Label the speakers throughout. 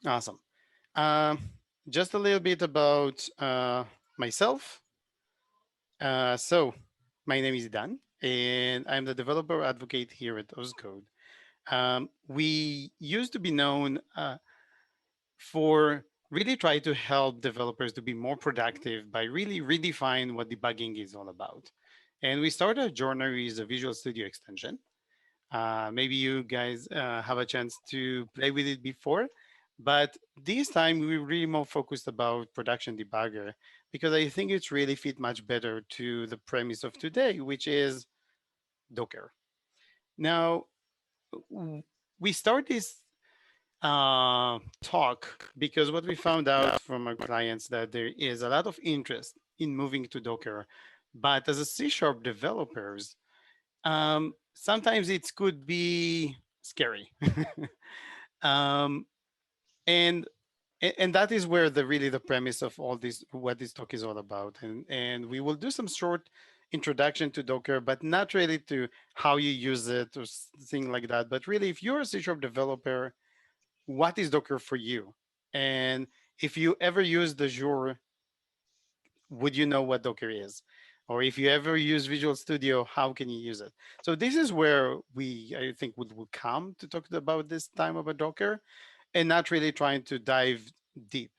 Speaker 1: Awesome. Um, just a little bit about myself. So, my name is Idan, and I'm the developer advocate here at Ozcode. We used to be known for really try to help developers to be more productive by really redefine what debugging is all about. And we started a journey with a Visual Studio extension. Maybe you guys have a chance to play with it before, but this time we really more focused about production debugger because I think it's really fit much better to the premise of today, which is Docker. Now, we start this talk because what we found out from our clients that there is a lot of interest in moving to Docker, but as a C sharp developers, sometimes it could be scary. um, and and that is where the really the premise of all this what this talk is all about, and we will do some short introduction to Docker, but not really to how you use it or thing like that, but really if you're a C sharp developer, what is Docker for you? And if you ever used Azure, would you know what Docker is? Or if you ever use Visual Studio, how can you use it? So this is where I think, will come to talk about this time about Docker and not really trying to dive deep.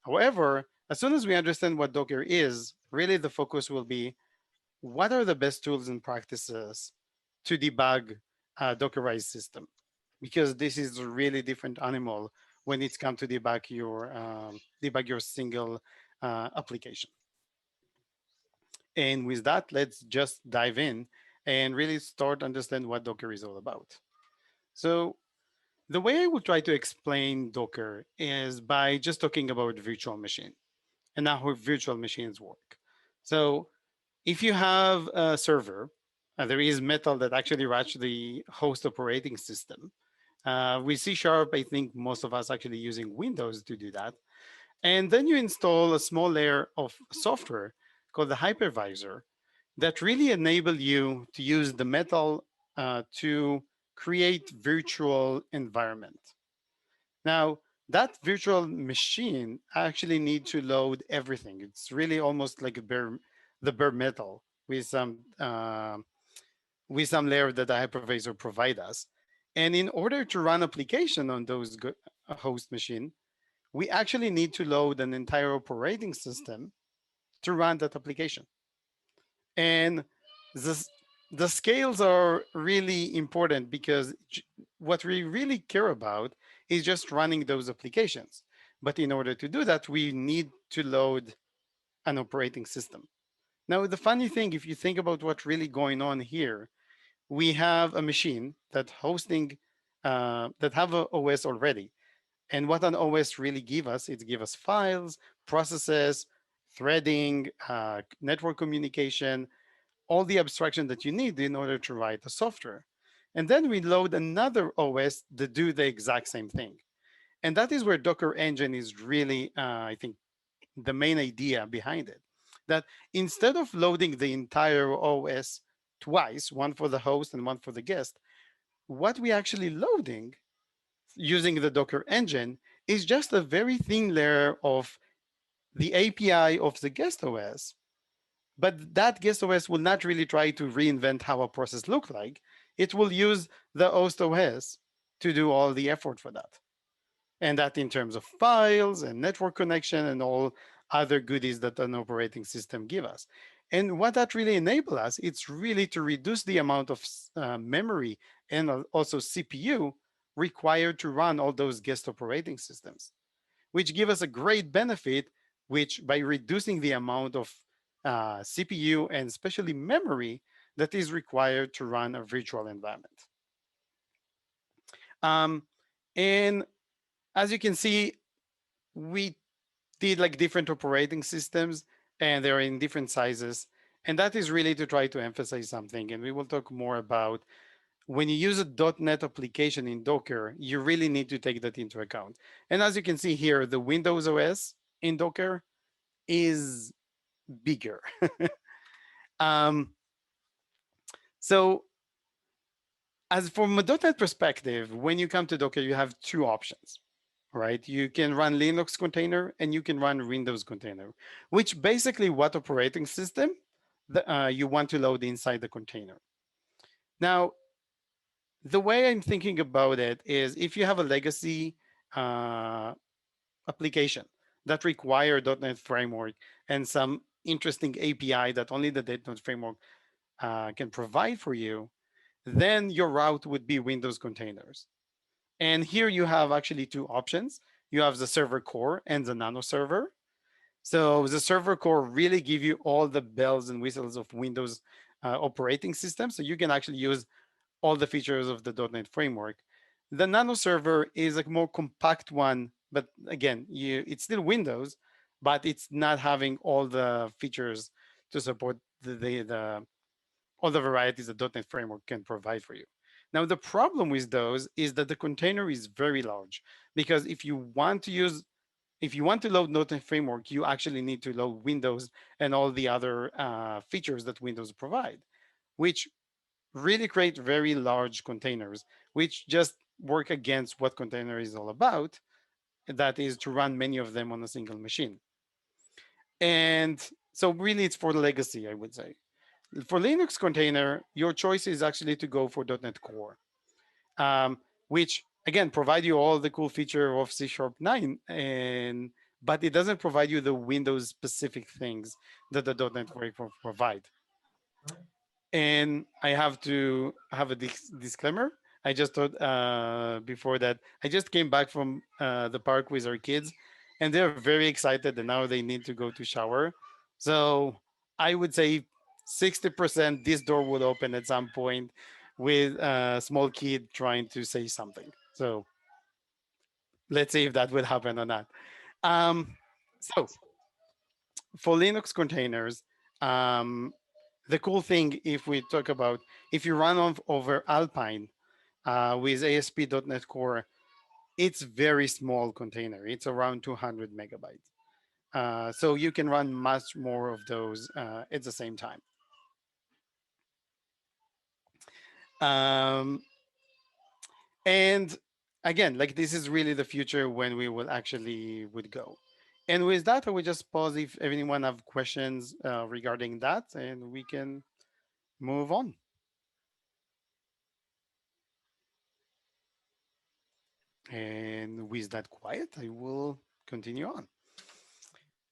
Speaker 1: However, as soon as we understand what Docker is, really the focus will be what are the best tools and practices to debug a Dockerized system? Because this is a really different animal when it's come to debug your single application. And with that, let's just dive in and really start understand what Docker is all about. So the way I would try to explain Docker is by just talking about virtual machine and how virtual machines work. So if you have a server, there is Metal that actually runs the host operating system. With C Sharp, I think most of us actually using Windows to do that. And then you install a small layer of software called the hypervisor that really enable you to use the Metal to create virtual environment. Now, that virtual machine actually need to load everything. It's really almost like the bare metal with some layer that the hypervisor provide us. And in order to run application on those host machine, we actually need to load an entire operating system to run that application. And this, the scales are really important because what we really care about is just running those applications. But in order to do that, we need to load an operating system. Now, the funny thing, if you think about what's really going on here, we have a machine that hosting that have a OS already. And what an OS really give us, it give us files, processes, threading, network communication, all the abstraction that you need in order to write the software. And then we load another OS to do the exact same thing. And that is where Docker Engine is really, I think, the main idea behind it. That instead of loading the entire OS twice, one for the host and one for the guest, what we actually loading using the Docker Engine is just a very thin layer of the API of the guest OS. But that guest OS will not really try to reinvent how a process look like. It will use the host OS to do all the effort for that. And that in terms of files and network connection and all other goodies that an operating system give us. And what that really enable us, it's really to reduce the amount of memory and also CPU required to run all those guest operating systems, which give us a great benefit, which by reducing the amount of CPU and especially memory that is required to run a virtual environment. Um, and as you can see, we did like different operating systems and they're in different sizes. And that is really to try to emphasize something. And we will talk more about when you use a .NET application in Docker, you really need to take that into account. And as you can see here, the Windows OS in Docker is bigger. um, so as from a .NET perspective, when you come to Docker, you have two options, right? You can run Linux container and you can run Windows container, which basically what operating system you want to load inside the container. Now, the way I'm thinking about it is if you have a legacy uh, application that require .NET Framework and some interesting API that only the .NET Framework can provide for you, then your route would be Windows containers. And here you have actually two options. You have the server core and the nano server. So the server core really give you all the bells and whistles of Windows operating system. So you can actually use all the features of the .NET framework. The nano server is a more compact one, but again, it's still Windows, but it's not having all the features to support the all the varieties the .NET framework can provide for you. Now, the problem with those is that the container is very large because if you want to load .NET framework, you actually need to load Windows and all the other features that Windows provide, which really create very large containers, which just work against what container is all about. That is to run many of them on a single machine. And so really it's for the legacy, I would say. For Linux container, your choice is actually to go for .NET Core, which again provide you all the cool feature of C Sharp 9, and but it doesn't provide you the Windows specific things that the .NET Core provide. And I have to have a disclaimer. I just thought before that I just came back from the park with our kids, and they're very excited, and now they need to go to shower. So I would say 60% this door would open at some point with a small kid trying to say something. So let's see if that will happen or not. Um, so for Linux containers, um, the cool thing if we talk about if you run on over Alpine with ASP.NET Core, it's very small container. It's around 200 megabytes. So you can run much more of those at the same time. Um, and again, like this is really the future when we will actually would go. And with that, I would just pause if anyone have questions regarding that, and we can move on. And with that quiet, I will continue on.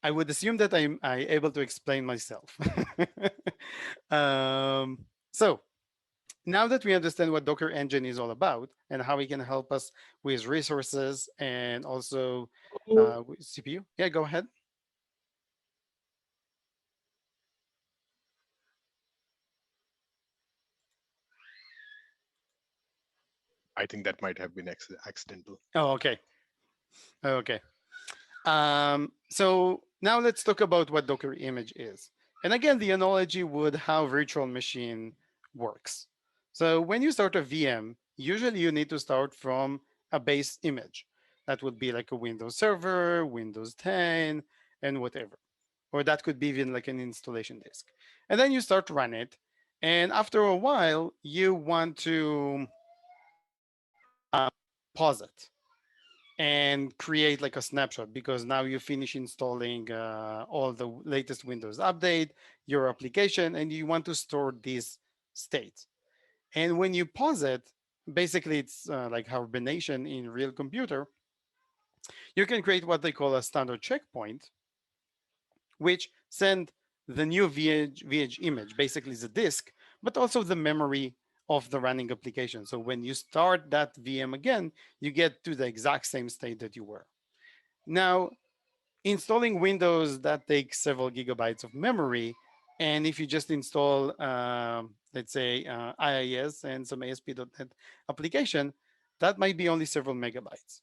Speaker 1: I would assume that I able to explain myself. um, so now that we understand what Docker Engine is all about and how it can help us with resources and also with CPU. Yeah, go ahead.
Speaker 2: I think that might have been accidental.
Speaker 1: Oh, okay. Okay. So now let's talk about what Docker image is. And again, the analogy would how virtual machine works. So when you start a VM, usually you need to start from a base image. That would be like a Windows Server, Windows 10, and whatever. Or that could be even like an installation disk. And then you start to run it. And after a while, you want to pause it and create like a snapshot because now you finish installing all the latest Windows update, your application, and you want to store this state. And when you pause it, basically it's like hibernation in real computer. You can create what they call a standard checkpoint, which send the new VH image, basically the disk, but also the memory of the running application. So when you start that VM again, you get to the exact same state that you were. Now, installing Windows that takes several gigabytes of memory, and if you just install, let's say, IIS and some ASP.NET application, that might be only several megabytes.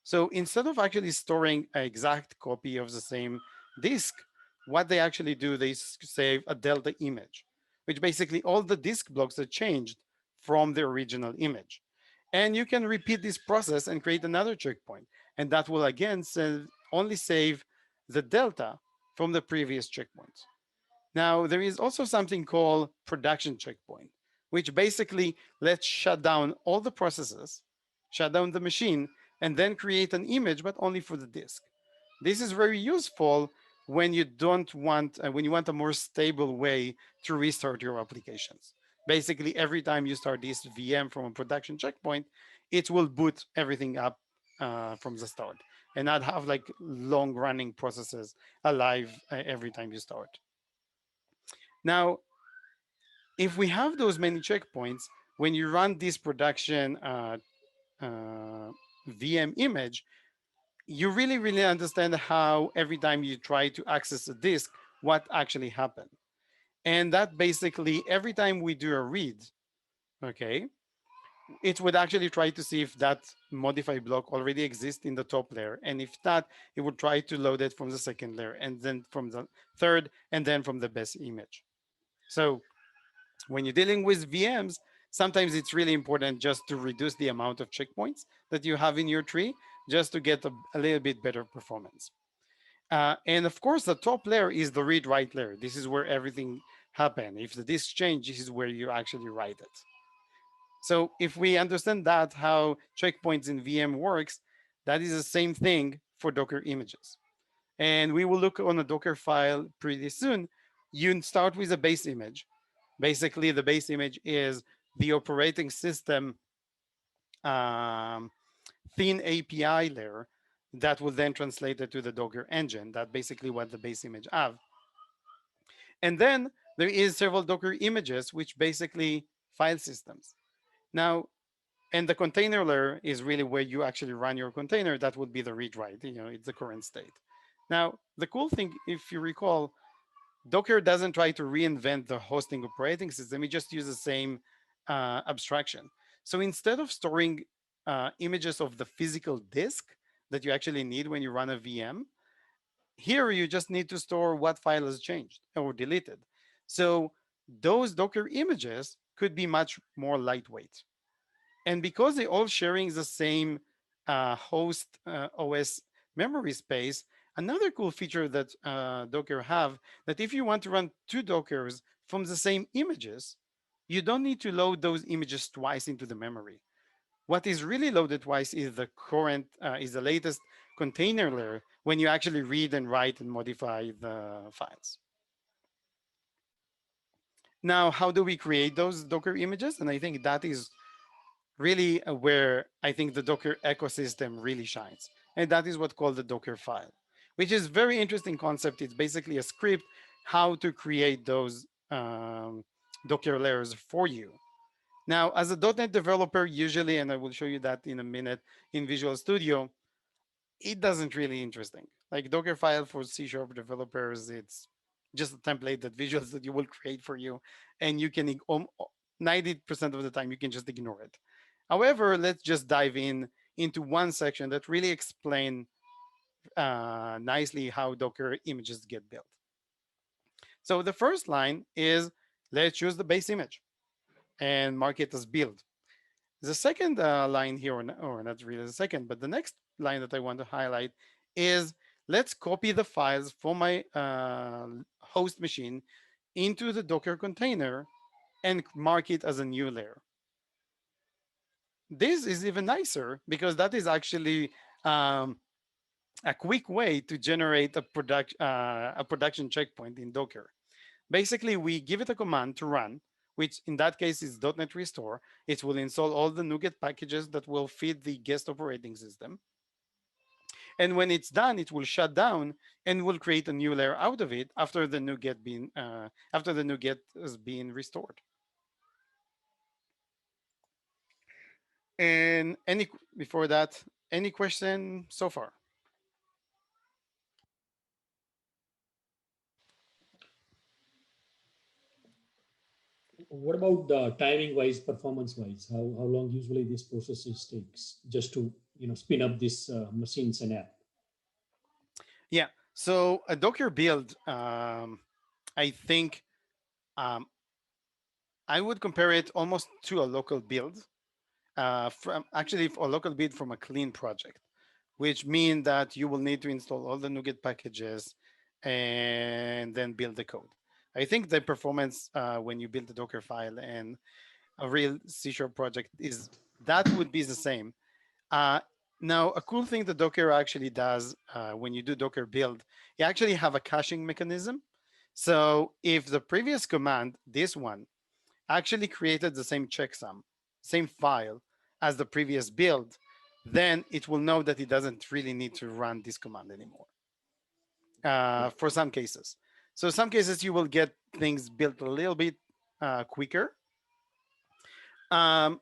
Speaker 1: So instead of actually storing an exact copy of the same disk, what they actually do, they save a delta image, which basically all the disk blocks are changed from the original image. And you can repeat this process and create another checkpoint. And that will again only save the delta from the previous checkpoints. Now, there is also something called production checkpoint, which basically lets shut down all the processes, shut down the machine, and then create an image, but only for the disk. This is very useful when you don't want, when you want a more stable way to restart your applications. Basically, every time you start this VM from a production checkpoint, it will boot everything up from the start and not have like long running processes alive every time you start. Now, if we have those many checkpoints, when you run this production uh, VM image, you really understand how every time you try to access a disk, what actually happened. And that basically every time we do a read, okay, it would actually try to see if that modify block already exists in the top layer. And if not, it would try to load it from the second layer and then from the third and then from the best image. So when you're dealing with VMs, sometimes it's really important just to reduce the amount of checkpoints that you have in your tree just to get a little bit better performance. And of course, the top layer is the read write layer. This is where everything happens. If the disk change, this is where you actually write it. So if we understand that how checkpoints in VM works, that is the same thing for Docker images. And we will look on a Docker file pretty soon. You start with a base image. Basically, the base image is the operating system um, thin API layer that will then translate it to the Docker engine. That's basically what the base image have. And then there is several Docker images, which basically file systems. Now, and the container layer is really where you actually run your container. That would be the read write. It's the current state. Now, the cool thing, if you recall, Docker doesn't try to reinvent the hosting operating system. It just uses the same abstraction. So instead of storing images of the physical disk that you actually need when you run a VM, here you just need to store what file has changed or deleted. So those Docker images could be much more lightweight. And because they're all sharing the same host OS memory space, another cool feature that Docker have, that if you want to run two Dockers from the same images, you don't need to load those images twice into the memory. What is really loaded twice is the latest container layer when you actually read and write and modify the files. Now, how do we create those Docker images? And I think that is really where I think the Docker ecosystem really shines. And that is what's called the Docker file, which is very interesting concept. It's basically a script how to create those Docker layers for you. Now, as a .NET developer, usually, and I will show you that in a minute in Visual Studio, it doesn't really interesting. Like Dockerfile for C# developers, it's just a template that Visual Studio will create for you, and you can 90% of the time you can just ignore it. However, let's just dive into one section that really explain nicely how Docker images get built. So the first line is let's choose the base image and mark it as build. The second line here, or not really the second, but the next line that I want to highlight is let's copy the files from my host machine into the Docker container and mark it as a new layer. This is even nicer because that is actually a quick way to generate a production checkpoint in Docker. Basically, we give it a command to run, which in that case is .NET Restore. It will install all the NuGet packages that will feed the guest operating system. And when it's done, it will shut down and will create a new layer out of it after the NuGet is being restored. And before that, any question so far?
Speaker 3: What about timing wise, performance wise? How long usually this process takes just to spin up these machines and app?
Speaker 1: Yeah. So a Docker build, I think um, I would compare it almost to a local build. From actually a local build from a clean project, which means that you will need to install all the NuGet packages and then build the code. I think the performance when you build a Docker file and a real C# project is that would be the same. Uh, Now, a cool thing that Docker actually does when you do Docker build, you actually have a caching mechanism. So if the previous command, this one, actually created the same checksum, same file as the previous build, then it will know that it doesn't really need to run this command anymore for some cases. So some cases you will get things built a little bit quicker. Um,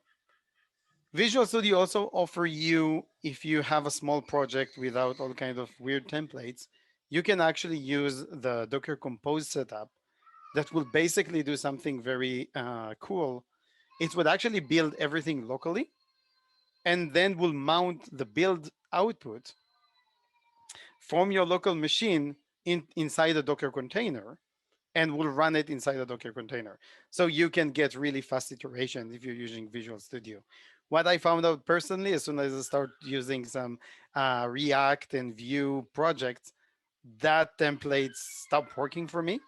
Speaker 1: Visual Studio also offer you, if you have a small project without all kind of weird templates, you can actually use the Docker Compose setup that will basically do something very cool. It would actually build everything locally and then will mount the build output from your local machine inside a Docker container and will run it inside a Docker container. So you can get really fast iterations if you're using Visual Studio. What I found out personally, as soon as I start using some React and Vue projects, that templates stop working for me.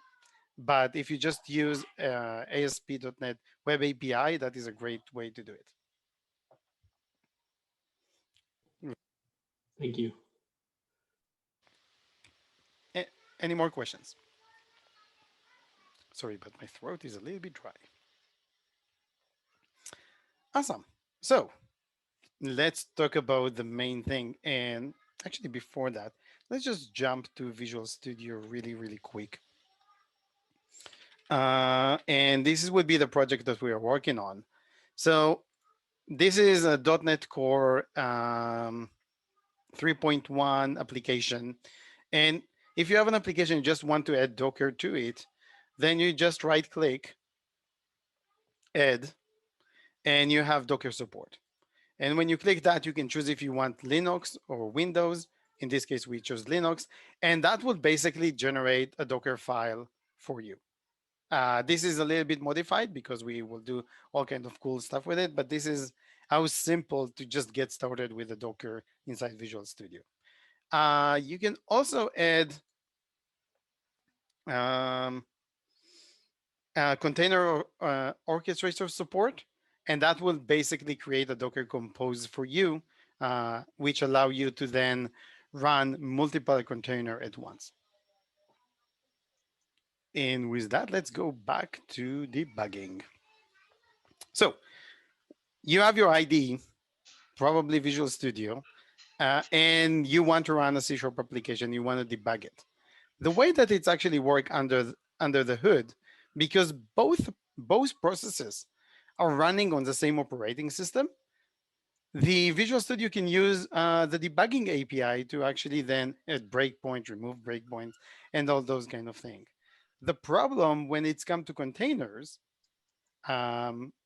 Speaker 1: But if you just use ASP.NET Web API, that is a great way to do it.
Speaker 3: Thank you.
Speaker 1: Any more questions? Sorry, but my throat is a little bit dry. Awesome. So let's talk about the main thing. And actually, before that, let's just jump to Visual Studio really, really quick. And this would be the project that we are working on. So this is a .NET Core 3.1 application. And if you have an application, you just want to add Docker to it, then you just right click, add, and you have Docker support. And when you click that, you can choose if you want Linux or Windows. In this case, we chose Linux. And that would basically generate a Docker file for you. This is a little bit modified because we will do all kinds of cool stuff with it. But this is how simple to just get started with the Docker inside Visual Studio. You can also add um, container orchestrator support, and that will basically create a Docker Compose for you, which allow you to then run multiple container at once. And with that, let's go back to debugging. So you have your IDE, probably Visual Studio, and you want to run a C# application, you want to debug it. The way that it's actually work under the hood, because both processes are running on the same operating system, the Visual Studio can use the debugging API to actually then add breakpoint, remove breakpoints, and all those kind of things. The problem when it's come to containers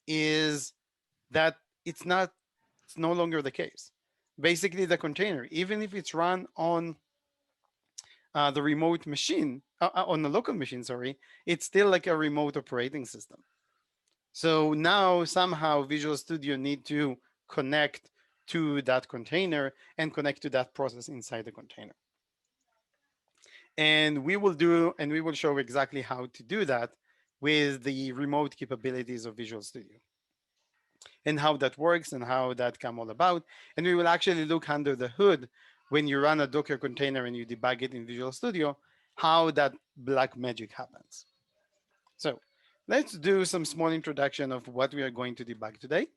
Speaker 1: is that it's no longer the case. Basically, the container, even if it's run on the remote machine, on the local machine, sorry, it's still like a remote operating system. So now somehow Visual Studio need to connect to that container and connect to that process inside the container. And we will show exactly how to do that with the remote capabilities of Visual Studio and how that works and how that come all about. And we will actually look under the hood when you run a Docker container and you debug it in Visual Studio, how that black magic happens. So let's do some small introduction of what we are going to debug today.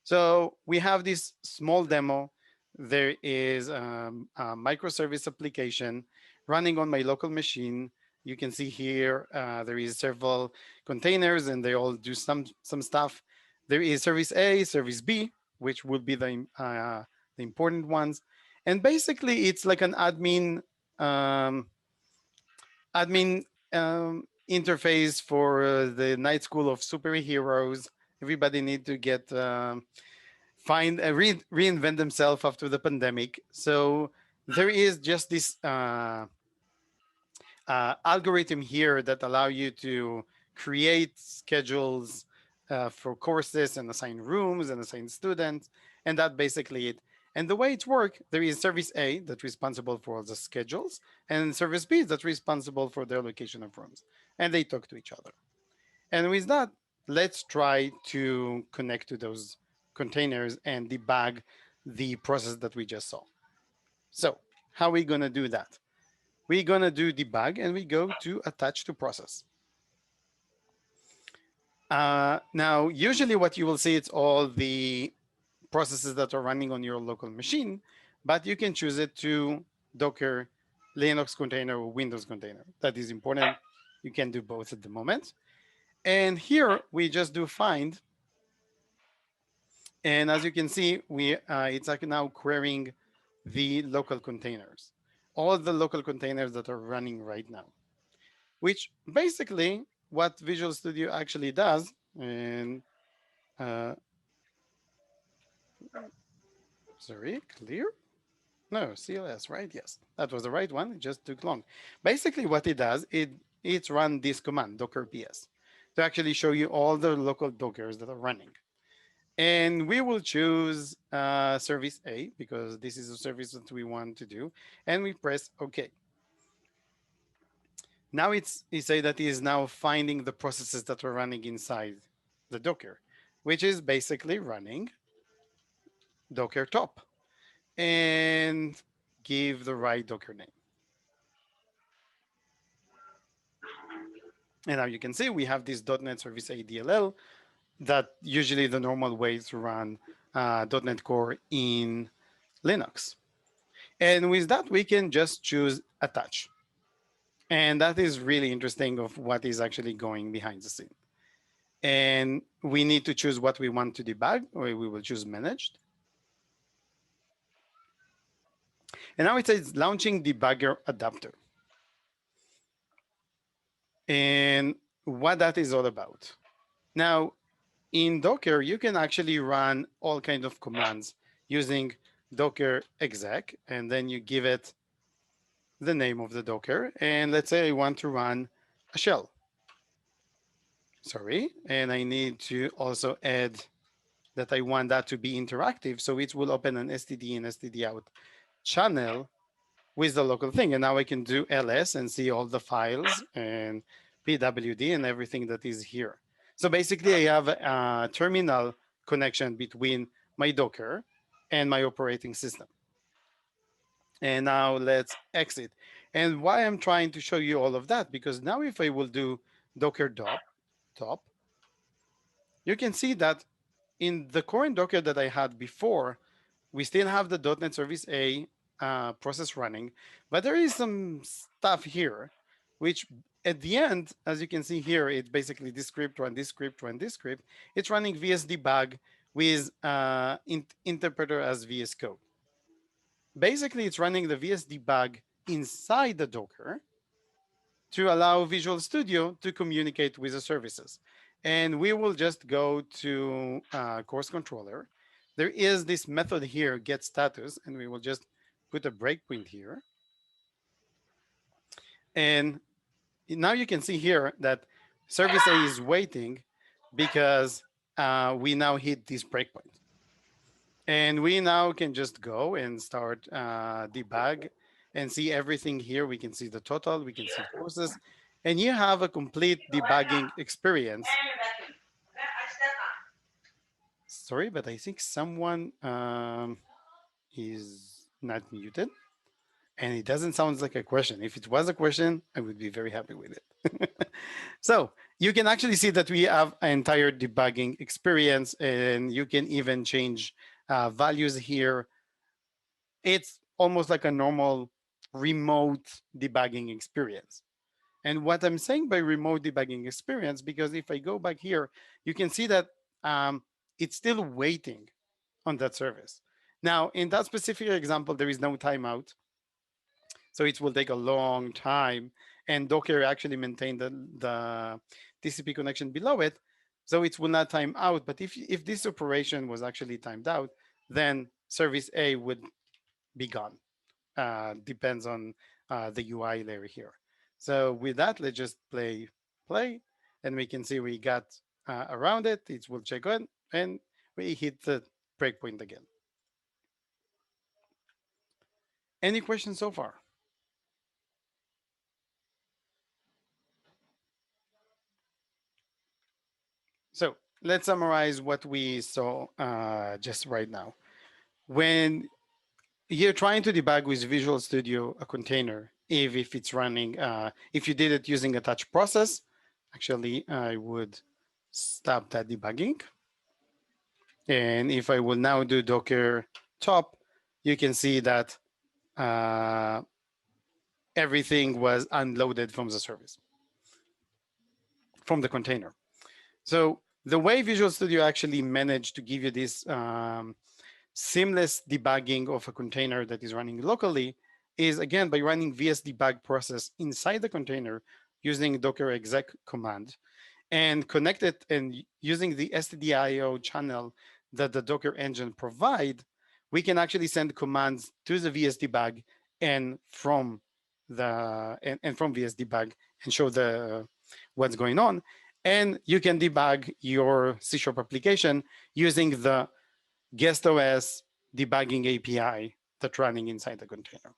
Speaker 1: So we have this small demo. There is a microservice application running on my local machine. You can see here there is several containers and they all do some stuff. There is service A, service B, which will be the important ones. And basically it's like an admin interface for the night school of superheroes. Everybody need to get reinvent themselves after the pandemic. So there is just this algorithm here that allow you to create schedules for courses and assign rooms and assign students, and that basically it. And the way it works, there is service A that's responsible for the schedules, and service B that's responsible for the allocation of rooms, and they talk to each other. And with that, let's try to connect to those containers and debug the process that we just saw. So how are we going to do that? We're going to do debug and we go to attach to process. Now, usually what you will see, it's all the processes that are running on your local machine, but you can choose it to Docker, Linux container, or Windows container. That is important. You can do both at the moment. And here we just do find. And as you can see, it's like now querying the local containers, all the local containers that are running right now, which basically what Visual Studio actually does. And uh, sorry, clear? No, CLS, right? Yes, that was the right one. It just took long. Basically, what it does, it's run this command, docker ps, to actually show you all the local Dockers that are running. And we will choose service A because this is a service that we want to do. And we press OK. Now it say that it is now finding the processes that are running inside the Docker, which is basically running Docker top, and give the right Docker name. And now you can see we have this .NET Service A DLL that usually the normal way to run .NET Core in Linux. And with that, we can just choose attach. And that is really interesting of what is actually going behind the scene. And we need to choose what we want to debug, or we will choose managed. And now it says launching debugger adapter. And what that is all about. Now, in Docker, you can actually run all kinds of commands using Docker exec, and then you give it the name of the Docker. And let's say I want to run a shell. Sorry, and I need to also add that I want that to be interactive. So it will open an STD and STD out channel with the local thing. And now I can do ls and see all the files and pwd and everything that is here. So basically I have a terminal connection between my Docker and my operating system. And now let's exit. And why I'm trying to show you all of that, because now if I will do Docker top, you can see that in the current Docker that I had before, we still have the .NET Service A process running, but there is some stuff here, which at the end, as you can see here, it's basically this script run this script run this script. It's running VS Debug with interpreter as VS Code. Basically, it's running the VS Debug inside the Docker to allow Visual Studio to communicate with the services. And we will just go to course controller. There is this method here, get status, and we will just put a breakpoint here. And now you can see here that service A is waiting because we now hit this breakpoint. And we now can just go and start debug and see everything here. We can see the total, we can see courses, and you have a complete debugging experience. Sorry, but I think someone is not muted. And it doesn't sound like a question. If it was a question, I would be very happy with it. So you can actually see that we have an entire debugging experience, and you can even change values here. It's almost like a normal remote debugging experience. And what I'm saying by remote debugging experience, because if I go back here, you can see that it's still waiting on that service. Now, in that specific example, there is no timeout. So it will take a long time. And Docker actually maintain the TCP connection below it. So it will not time out. But if this operation was actually timed out, then service A would be gone. Depends on the UI layer here. So with that, let's just play, and we can see we got around it. It will check on, and we hit the breakpoint again. Any questions so far? So let's summarize what we saw just right now. when you're trying to debug with Visual Studio a container, if it's running, if you did it using a touch process, actually, I would stop that debugging. And if I will now do Docker top, you can see that everything was unloaded from the service, from the container. So the way Visual Studio actually managed to give you this seamless debugging of a container that is running locally is, again, by running VS debug process inside the container using Docker exec command and connect it, and using the stdio channel that the Docker engine provide, we can actually send commands to the VS debug and from from VS debug and show the what's going on. And you can debug your C# application using the guest OS debugging API that's running inside the container.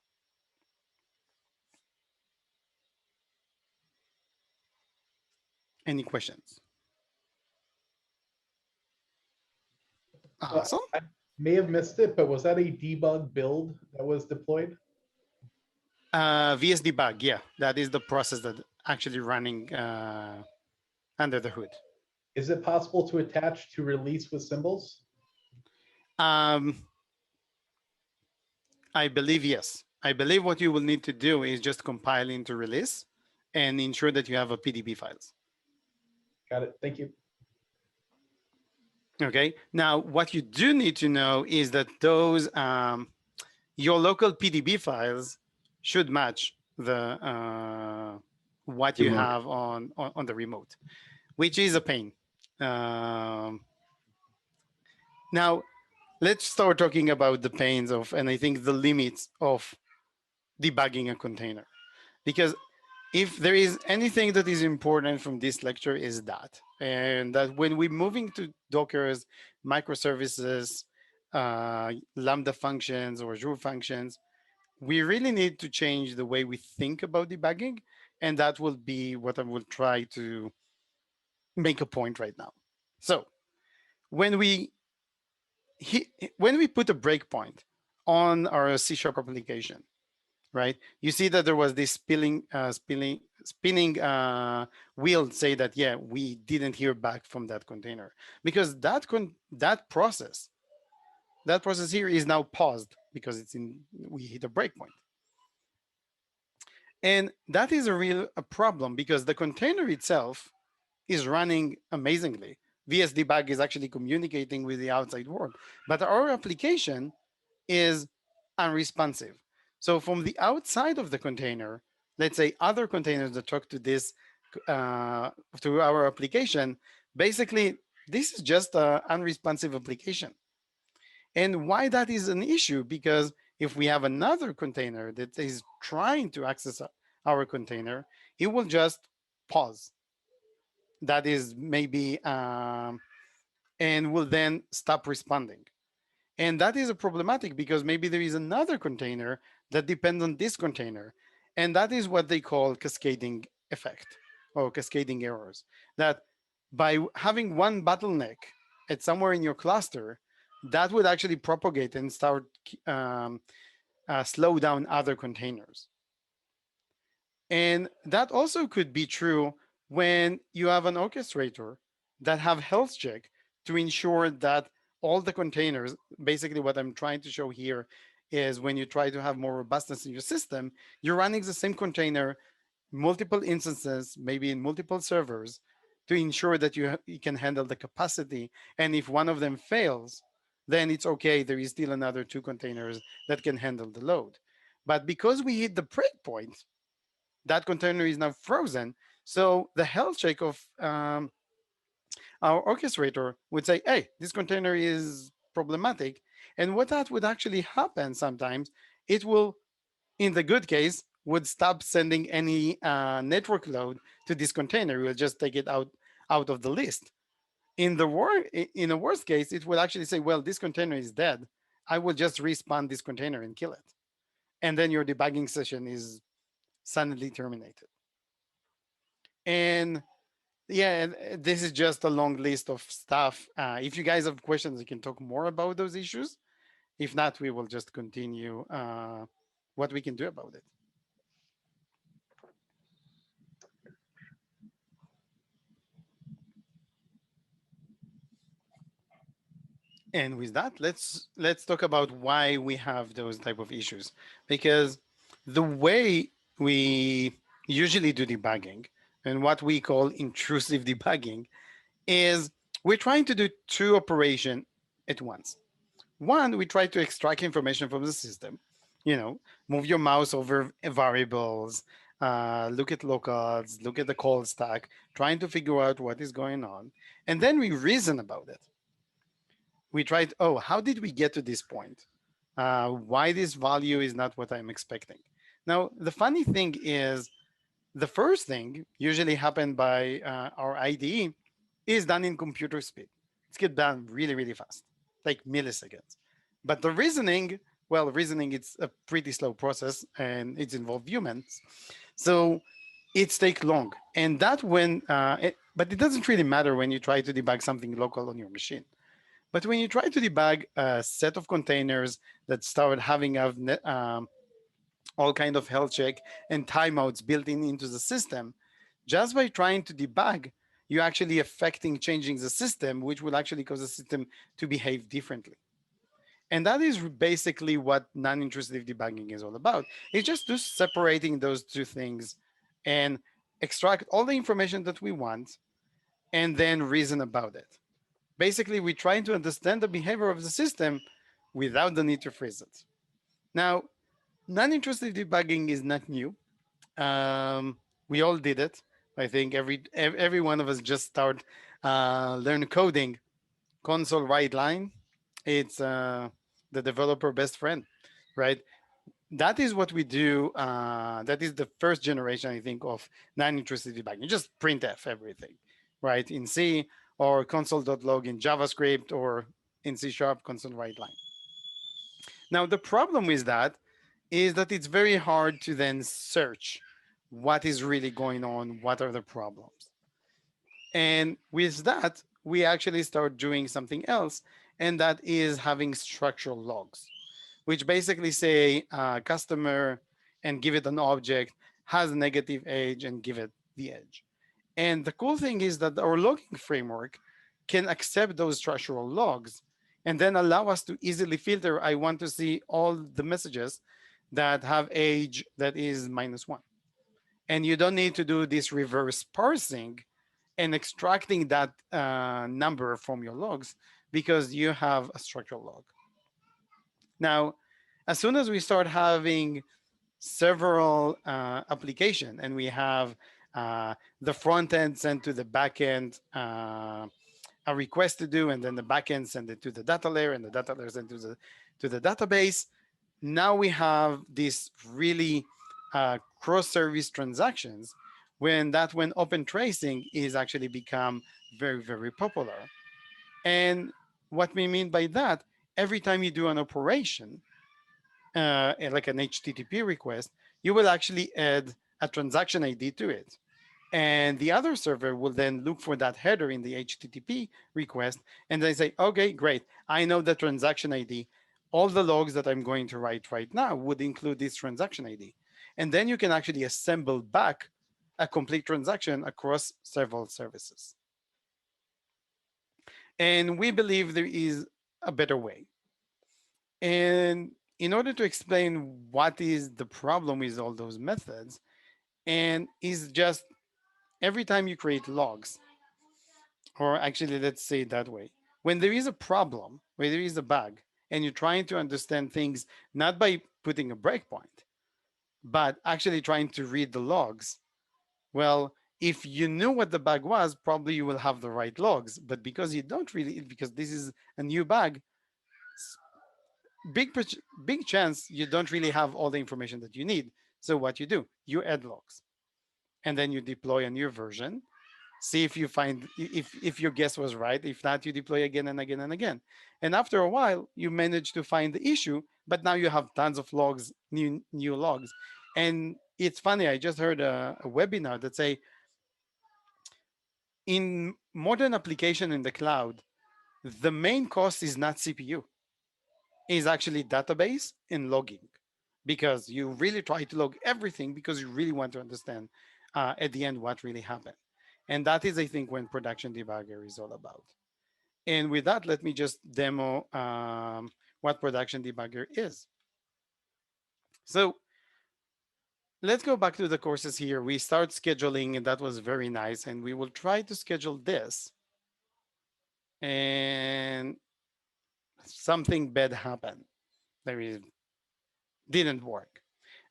Speaker 1: Any questions? Awesome.
Speaker 4: I may have missed it, but was that a debug build that was deployed?
Speaker 1: VS debug, yeah, that is the process that actually running under the hood.
Speaker 4: Is it possible to attach to release with symbols?
Speaker 1: I believe yes. I believe what you will need to do is just compile into release and ensure that you have a PDB files.
Speaker 4: Got it. Thank you.
Speaker 1: Okay. Now, what you do need to know is that those your local PDB files should match the what you have on the remote, which is a pain. Now, let's start talking about the pains of, and I think the limits of debugging a container, because if there is anything that is important from this lecture is that, and that when we're moving to Docker's microservices, Lambda functions or Azure functions, we really need to change the way we think about debugging. And that will be what I will try to make a point right now. So when we put a breakpoint on our C# application, right? You see that there was this spinning wheel say that, yeah, we didn't hear back from that container because that process here is now paused because we hit a breakpoint. And that is a problem because the container itself is running amazingly. VS Debug is actually communicating with the outside world, but our application is unresponsive. So from the outside of the container, let's say other containers that talk to this, to our application, basically, this is just an unresponsive application. And why that is an issue? Because if we have another container that is trying to access our container, it will just pause. That is maybe, and will then stop responding. And that is a problematic because maybe there is another container that depends on this container. And that is what they call cascading effect or cascading errors. That by having one bottleneck at somewhere in your cluster, that would actually propagate and start slow down other containers. And that also could be true when you have an orchestrator that have health check to ensure that all the containers, basically what I'm trying to show here is when you try to have more robustness in your system, you're running the same container, multiple instances, maybe in multiple servers, to ensure that you can handle the capacity. And if one of them fails, then it's okay. There is still another 2 containers that can handle the load. But because we hit the breakpoint, that container is now frozen. So the health check of our orchestrator would say, hey, this container is problematic. And what that would actually happen sometimes, it will, in the good case, would stop sending any network load to this container. We'll just take it out of the list. In the worst case, it will actually say, well, this container is dead. I will just respawn this container and kill it. And then your debugging session is suddenly terminated. And yeah, this is just a long list of stuff. If you guys have questions, you can talk more about those issues. If not, we will just continue what we can do about it. And with that, let's talk about why we have those type of issues. Because the way we usually do debugging and what we call intrusive debugging is we're trying to do two operations at once. One, we try to extract information from the system, move your mouse over variables, look at locals, look at the call stack, trying to figure out what is going on. And then we reason about it. We tried, oh, how did we get to this point? Why this value is not what I'm expecting? Now, the funny thing is, the first thing usually happened by our IDE is done in computer speed. It's get done really, really fast, like milliseconds. But the reasoning, well, reasoning, it's a pretty slow process and it's involved humans. So it's take long. And that but it doesn't really matter when you try to debug something local on your machine. But when you try to debug a set of containers that start having all kind of health check and timeouts built into the system, just by trying to debug, you're actually affecting changing the system, which will actually cause the system to behave differently. And that is basically what non-intrusive debugging is all about. It's just separating those two things and extract all the information that we want and then reason about it. Basically, we're trying to understand the behavior of the system without the need to freeze it. Now, non-intrusive debugging is not new. We all did it. I think every one of us just start learn coding. Console write line. It's the developer best friend, right? That is what we do. That is the first generation, I think, of non-intrusive debugging. You just printf everything, right? In C or console.log in JavaScript or in C# console write line. Now, the problem with that is that it's very hard to then search what is really going on, what are the problems. And with that, we actually start doing something else, and that is having structural logs, which basically say customer and give it an object, has a negative age and give it the age. And the cool thing is that our logging framework can accept those structural logs and then allow us to easily filter. I want to see all the messages that have age that is -1. And you don't need to do this reverse parsing and extracting that number from your logs because you have a structural log. Now, as soon as we start having several application and we have the front end sent to the back end a request to do, and then the back end send it to the data layer and the data layer sent to the database. Now we have this really cross-service transactions when open tracing is actually become very, very popular. And what we mean by that, every time you do an operation, like an HTTP request, you will actually add a transaction ID to it. And the other server will then look for that header in the HTTP request. And they say, okay, great. I know the transaction ID. All the logs that I'm going to write right now would include this transaction ID. And then you can actually assemble back a complete transaction across several services. And we believe there is a better way. And in order to explain what is the problem with all those methods, and is just every time you create logs, or actually, let's say it that way, when there is a problem, when there is a bug, and you're trying to understand things not by putting a breakpoint, but actually trying to read the logs, well, if you knew what the bug was, probably you will have the right logs. But because you don't really, because this is a new bug, big chance you don't really have all the information that you need. So what you do, you add logs, and then you deploy a new version. See if you find if your guess was right. If not, you deploy again and again and again. And after a while, you manage to find the issue, but now you have tons of logs, new logs. And it's funny, I just heard a webinar that say in modern application in the cloud, the main cost is not CPU. is actually database and logging, because you really try to log everything because you really want to understand at the end what really happened. And that is, I think, when production debugger is all about. And with that, let me just demo what production debugger is. So let's go back to the courses here. We start scheduling, and that was very nice. And we will try to schedule this. And something bad happened. There is didn't work.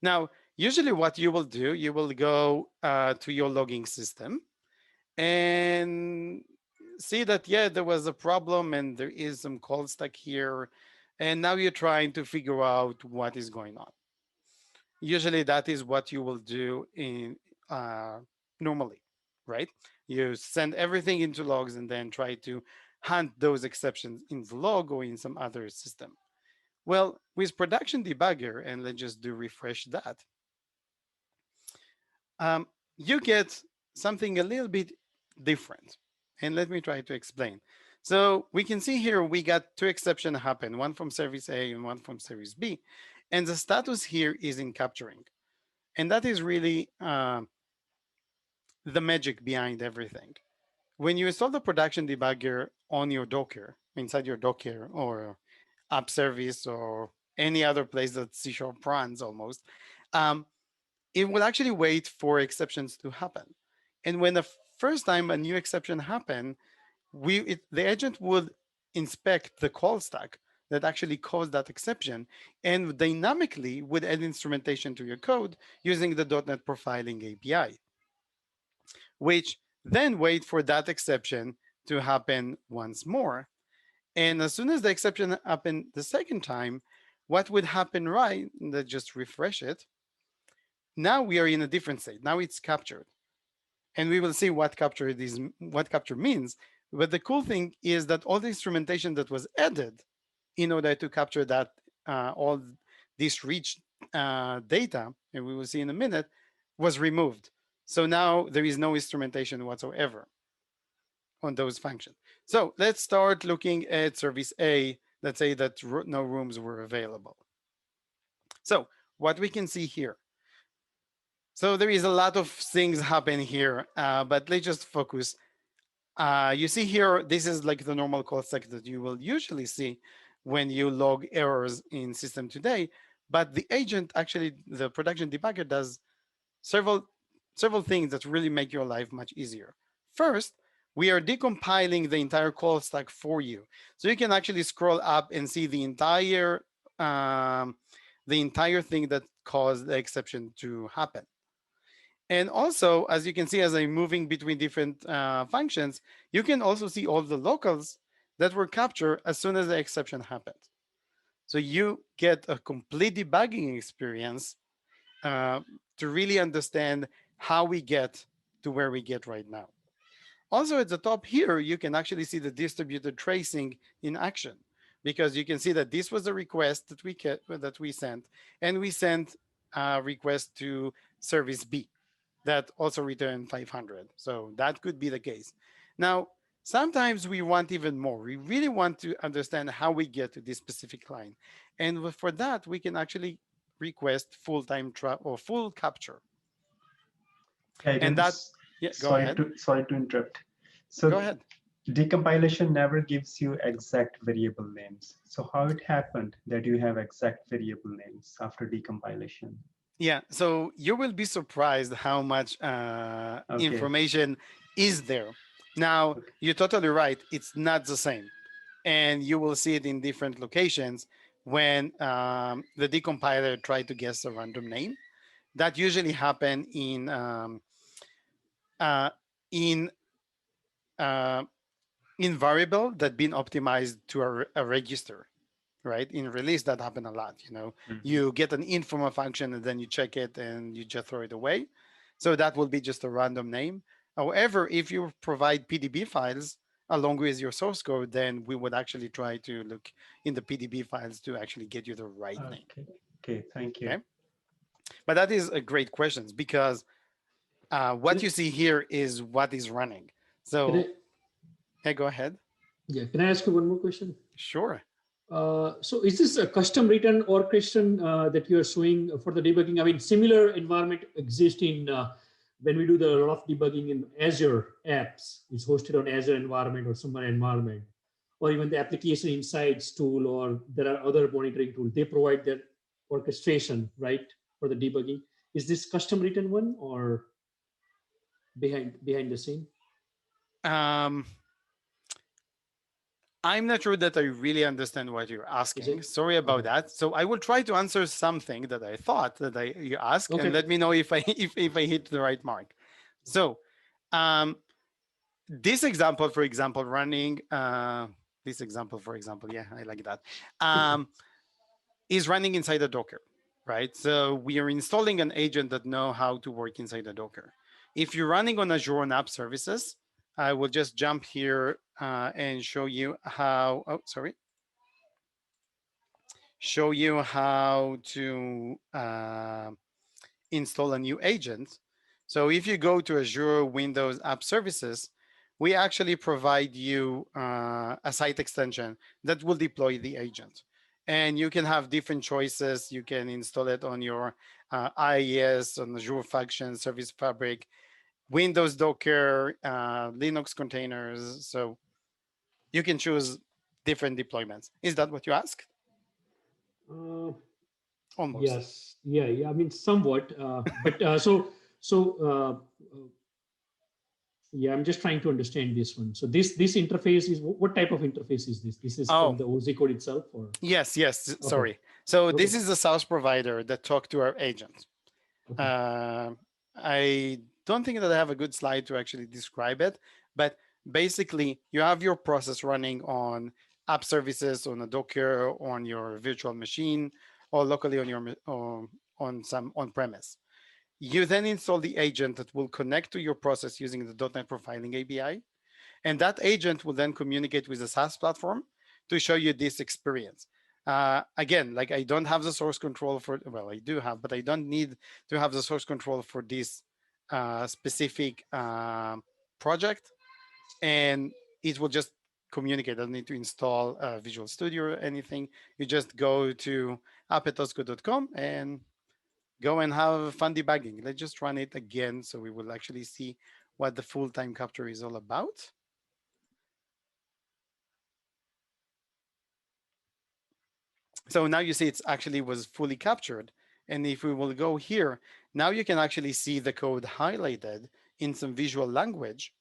Speaker 1: Now, usually what you will do, you will go to your logging system and see that, yeah, there was a problem and there is some call stack here. And now you're trying to figure out what is going on. Usually that is what you will do in normally, right? You send everything into logs and then try to hunt those exceptions in the log or in some other system. Well, with production debugger, and let's just do refresh that, you get something a little bit different. And let me try to explain. So we can see here we got two exceptions happen, one from service A and one from service B. And the status here is in capturing. And that is really the magic behind everything. When you install the production debugger on your Docker, inside your Docker or app service or any other place that C# runs almost, um, it will actually wait for exceptions to happen. And when the first time a new exception happened, the agent would inspect the call stack that actually caused that exception and dynamically would add instrumentation to your code using the .NET Profiling API, which then wait for that exception to happen once more. And as soon as the exception happened the second time, what would happen, right? Let's just refresh it. Now we are in a different state. Now it's captured. And we will see what what capture means. But the cool thing is that all the instrumentation that was added in order to capture that all this rich data, and we will see in a minute, was removed. So now there is no instrumentation whatsoever on those functions. So let's start looking at service A. Let's say that no rooms were available. So what we can see here. So there is a lot of things happen here, but let's just focus. You see here, this is like the normal call stack that you will usually see when you log errors in system today. But the agent, actually, the production debugger does several things that really make your life much easier. First, we are decompiling the entire call stack for you. So you can actually scroll up and see the entire thing that caused the exception to happen. And also, as you can see, as I'm moving between different functions, you can also see all the locals that were captured as soon as the exception happened. So you get a complete debugging experience to really understand how we get to where we get right now. Also at the top here, you can actually see the distributed tracing in action, because you can see that this was a request that we sent, and we sent a request to service B that also returned 500. So that could be the case. Now, sometimes we want even more. We really want to understand how we get to this specific line. And for that, we can actually request full-time or full capture.
Speaker 5: Yeah,
Speaker 1: And that, yeah, go ahead.
Speaker 5: Sorry to interrupt.
Speaker 1: Go
Speaker 5: So
Speaker 1: ahead.
Speaker 5: decompilation never gives you exact variable names. So how it happened that you have exact variable names after decompilation?
Speaker 1: Yeah, so you will be surprised how much information is there. Now, you're totally right. It's not the same. And you will see it in different locations when the decompiler tried to guess a random name. That usually happen in variable that been optimized to a register, right? In release, that happen a lot. You get an int from a function and then you check it and you just throw it away. So that will be just a random name. However, if you provide PDB files along with your source code, then we would actually try to look in the PDB files to actually get you the right name.
Speaker 5: Okay, thank you.
Speaker 1: Okay? But that is a great question, because what you see here is what is running. So, hey, go ahead.
Speaker 3: Yeah, can I ask you one more question?
Speaker 1: Sure.
Speaker 3: So is this a custom written orchestration that you are showing for the debugging? I mean, similar environment exists in when we do the lot of debugging in Azure apps. It's hosted on Azure environment or some environment, or even the application insights tool, or there are other monitoring tools. They provide their orchestration, right, for the debugging. Is this custom written one or behind the scene?
Speaker 1: Um, I'm not sure that I really understand what you're
Speaker 3: Is
Speaker 1: asking.
Speaker 3: it?
Speaker 1: Sorry about
Speaker 3: Okay.
Speaker 1: that. So I will try to answer something that I thought that you asked, and
Speaker 3: Okay.
Speaker 1: let me know if I if I hit the right mark. So um, this example, for example, running this example, for example, yeah, I like that, is running inside a Docker, right? So we are installing an agent that know how to work inside a Docker. If you're running on Azure on App Services, I will just jump here and show you how. Oh, sorry. Show you how to install a new agent. So if you go to Azure Windows App Services, we actually provide you a site extension that will deploy the agent. And you can have different choices. You can install it on your IIS, on Azure Function, Service Fabric, Windows Docker, Linux containers. So you can choose different deployments. Is that what you asked?
Speaker 3: Uh,
Speaker 1: Almost.
Speaker 3: yes. Yeah. I mean, somewhat. But yeah, I'm just trying to understand this one. So this interface is what type of interface is this? This is from
Speaker 1: Oh,
Speaker 3: the OZ code itself, or
Speaker 1: yes.
Speaker 3: okay,
Speaker 1: Sorry. So
Speaker 3: okay,
Speaker 1: this is the SaaS provider that talked to our agent.
Speaker 3: okay.
Speaker 1: I don't think that I have a good slide to actually describe it, but basically you have your process running on app services on a Docker, on your virtual machine, or locally on your on some on-premise. You then install the agent that will connect to your process using the .NET Profiling API. And that agent will then communicate with the SaaS platform to show you this experience. Again, like I don't have the source control for, well, I do have, but I don't need to have the source control for this specific project. And it will just communicate. I don't need to install Visual Studio or anything. You just go to appetosco.com and go and have fun debugging. Let's just run it again so we will actually see what the full time capture is all about. So now you see it's actually was fully captured. And if we will go here, now you can actually see the code highlighted in some visual language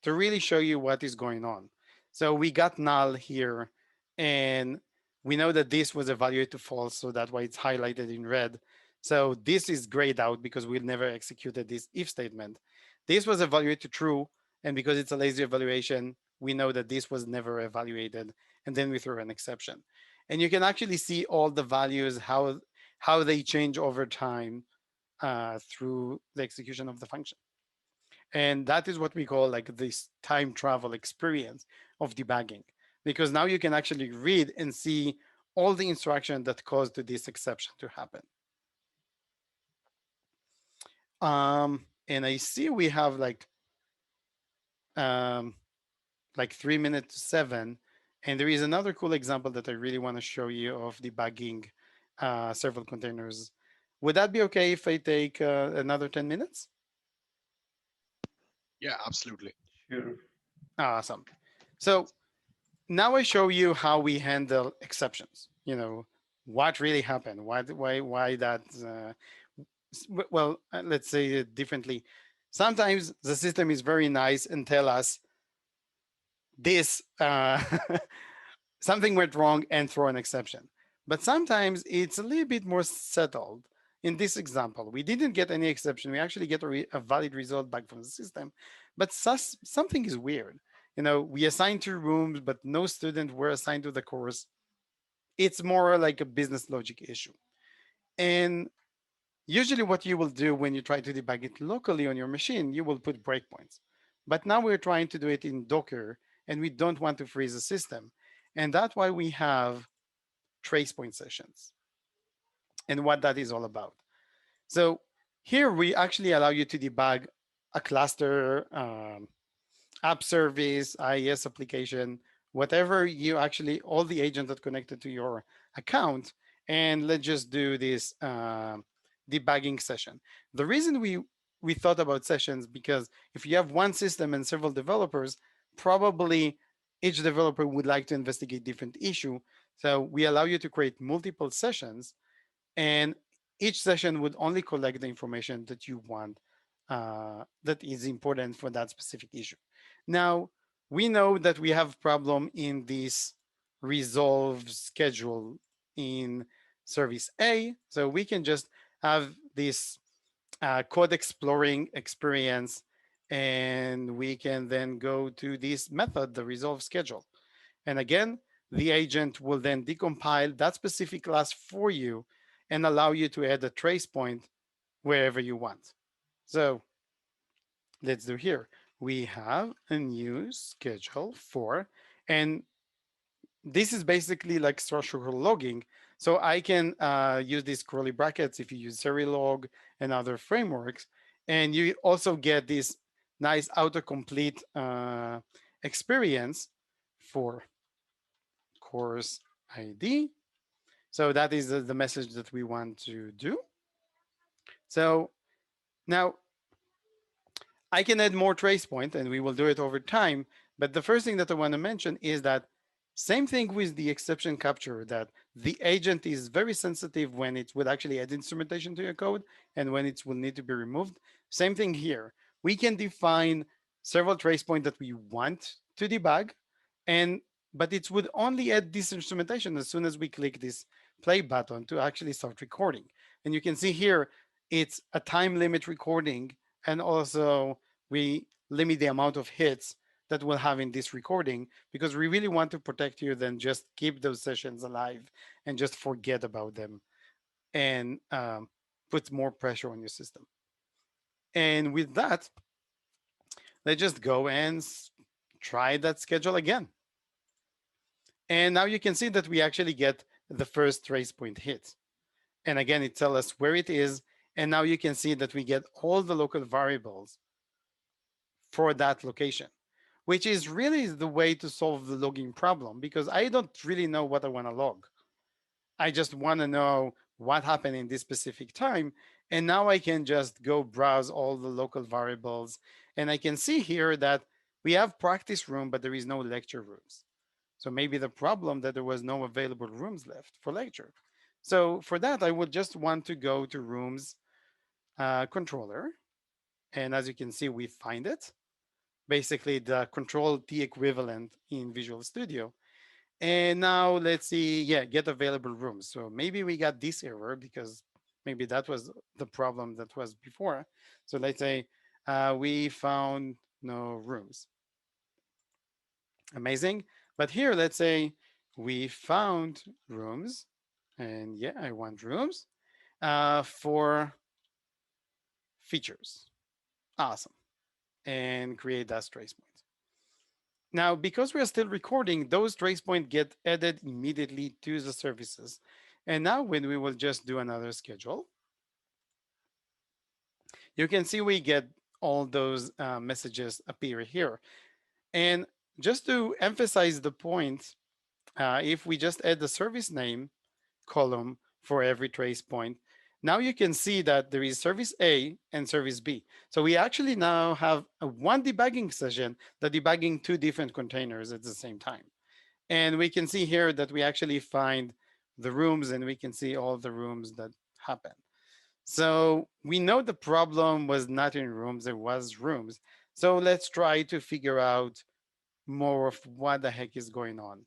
Speaker 1: to really show you what is going on. So we got null here, and we know that this was evaluated to false, so that's why it's highlighted in red. So this is grayed out because we never executed this if statement. This was evaluated to true, and because it's a lazy evaluation, we know that this was never evaluated, and then we throw an exception. And you can actually see all the values, how they change over time through the execution of the function. And that is what we call like this time travel experience of debugging, because now you can actually read and see all the instruction that caused this exception to happen. And I see we have um, like 3 minutes to 7. And there is another cool example that I really want to show you of debugging several containers. Would that be okay if I take another 10 minutes?
Speaker 2: Yeah, absolutely.
Speaker 5: Sure.
Speaker 1: Awesome. So now I show you how we handle exceptions. You know, what really happened, why that, well, let's say it differently. Sometimes the system is very nice and tell us this, something went wrong and throw an exception. But sometimes it's a little bit more settled. In this example, we didn't get any exception. We actually get a valid result back from the system, but something is weird. You know, we assigned 2 rooms, but no student were assigned to the course. It's more like a business logic issue. And usually what you will do when you try to debug it locally on your machine, you will put breakpoints. But now we're trying to do it in Docker, and we don't want to freeze the system. And that's why we have trace point sessions and what that is all about. So here we actually allow you to debug a cluster, app service, IIS application, whatever you actually, all the agents that connected to your account, and let's just do this debugging session. The reason we thought about sessions, because if you have one system and several developers, probably each developer would like to investigate different issue. So we allow you to create multiple sessions, and each session would only collect the information that you want, that is important for that specific issue. Now, we know that we have problem in this resolve schedule in service A, so we can just have this code exploring experience, and we can then go to this method, the resolve schedule. And again, the agent will then decompile that specific class for you and allow you to add a trace point wherever you want. So let's do here. We have a new schedule for, and this is basically like structural logging. So I can use these curly brackets if you use Serilog and other frameworks. And you also get this nice autocomplete experience for course ID. So that is the message that we want to do. So now I can add more trace point, and we will do it over time. But the first thing that I want to mention is that same thing with the exception capture, that the agent is very sensitive when it will actually add instrumentation to your code and when it will need to be removed. Same thing here. We can define several trace points that we want to debug, and but it would only add this instrumentation as soon as we click this play button to actually start recording. And you can see here, it's a time limit recording, and also we limit the amount of hits that we'll have in this recording, because we really want to protect you, then just keep those sessions alive and just forget about them, and put more pressure on your system. And with that, let's just go and try that schedule again. And now you can see that we actually get the first trace point hit. And again, it tells us where it is. And now you can see that we get all the local variables for that location, which is really the way to solve the logging problem, because I don't really know what I want to log. I just want to know what happened in this specific time. And now I can just go browse all the local variables. And I can see here that we have practice room, but there is no lecture rooms. So maybe the problem that there was no available rooms left for lecture. So for that, I would just want to go to rooms controller. And as you can see, we find it. Basically the control T equivalent in Visual Studio. And now let's see, yeah, get available rooms. So maybe we got this error because maybe that was the problem that was before. So let's say we found no rooms. Amazing. But here, let's say we found rooms, and yeah, I want rooms for features. Awesome. And create that trace point. Now, because we are still recording, those trace points get added immediately to the services. And now when we will just do another schedule, you can see we get all those messages appear here. And just to emphasize the point, if we just add the service name column for every trace point, now you can see that there is service A and service B. So we actually now have one debugging session that debugging two different containers at the same time. And we can see here that we actually find the rooms, and we can see all the rooms that happen. So we know the problem was not in rooms, it was rooms. So let's try to figure out more of what the heck is going on.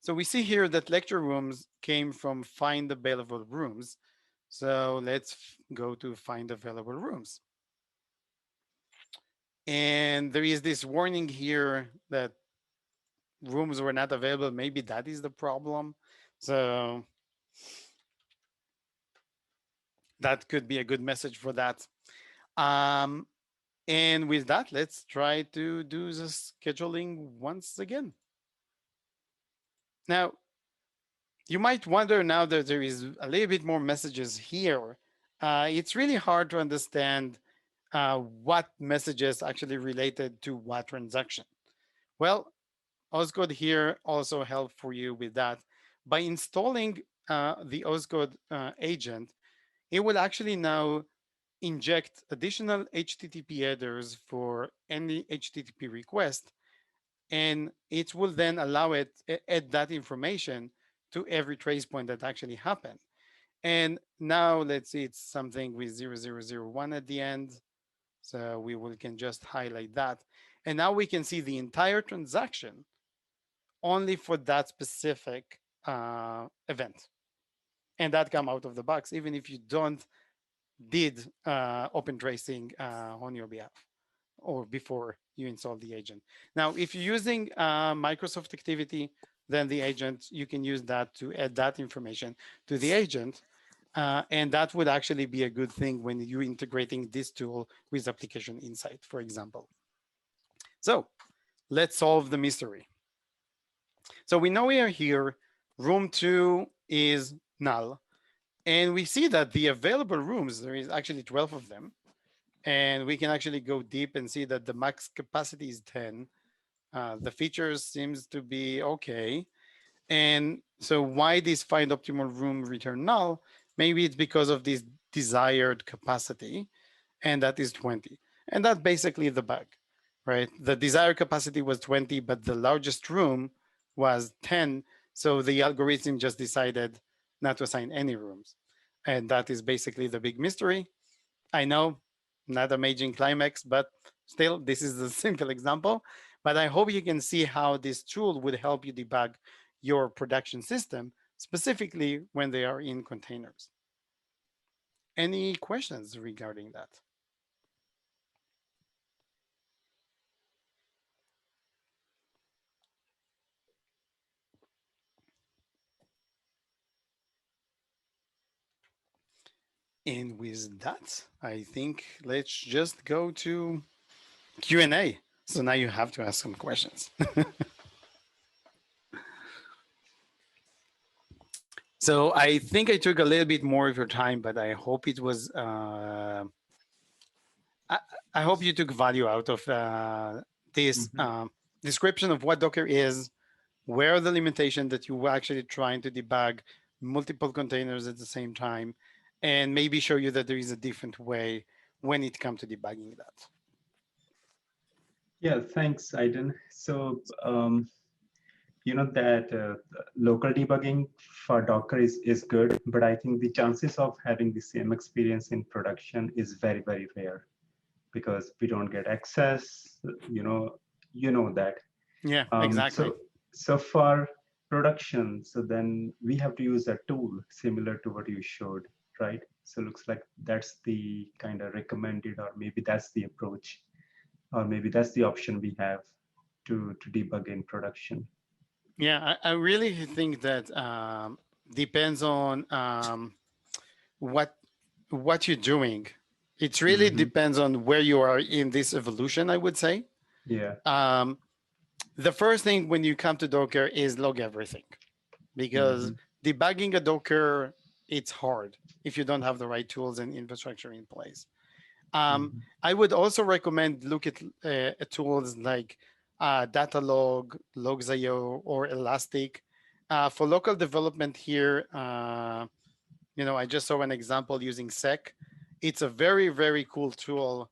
Speaker 1: So we see here that lecture rooms came from find available rooms. So let's go to find available rooms. And there is this warning here that rooms were not available. Maybe that is the problem. So that could be a good message for that. And with that, let's try to do the scheduling once again. Now, you might wonder now that there is a little bit more messages here. It's really hard to understand what messages actually related to what transaction. Well, Oscode here also help for you with that. By installing the Oscode agent, it will actually now inject additional HTTP headers for any HTTP request, and it will then allow it add that information to every trace point that actually happened. And now let's see, it's something with 0001 at the end. So can just highlight that. And now we can see the entire transaction only for that specific event. And that come out of the box, even if you don't did open tracing on your behalf or before you install the agent. Now, if you're using Microsoft Activity, then the agent, you can use that to add that information to the agent. And that would actually be a good thing when you're integrating this tool with Application Insight, for example. So let's solve the mystery. So we know we are here. Room 2 is null. And we see that the available rooms, there is actually 12 of them. And we can actually go deep and see that the max capacity is 10. The features seems to be okay. And so why this find optimal room return null? Maybe it's because of this desired capacity, and that is 20. And that's basically the bug, right? The desired capacity was 20, but the largest room was 10. So the algorithm just decided not to assign any rooms. And that is basically the big mystery. I know, not amazing climax, but still, this is a simple example. But I hope you can see how this tool would help you debug your production system, specifically when they are in containers. Any questions regarding that? And with that, I think let's just go to Q&A. So now you have to ask some questions. So I think I took a little bit more of your time, but I hope it was, I hope you took value out of this description of what Docker is, where are the limitations that you were actually trying to debug multiple containers at the same time, and maybe show you that there is a different way when it comes to debugging that.
Speaker 5: Yeah, thanks, Idan. So, you know that local debugging for Docker is good, but I think the chances of having the same experience in production is very, very rare because we don't get access, you know that.
Speaker 1: Yeah, exactly.
Speaker 5: So for production, so then we have to use a tool similar to what you showed, right? So looks like that's the kind of recommended, or maybe that's the approach, or maybe that's the option we have to debug in production.
Speaker 1: Yeah, I really think that depends on what you're doing. It really depends on where you are in this evolution, I would say.
Speaker 5: Yeah.
Speaker 1: The first thing when you come to Docker is log everything, because debugging a Docker, it's hard if you don't have the right tools and infrastructure in place. I would also recommend look at tools like Datalog, Logs.io, or Elastic. For local development here, I just saw an example using Sec. It's a very, very cool tool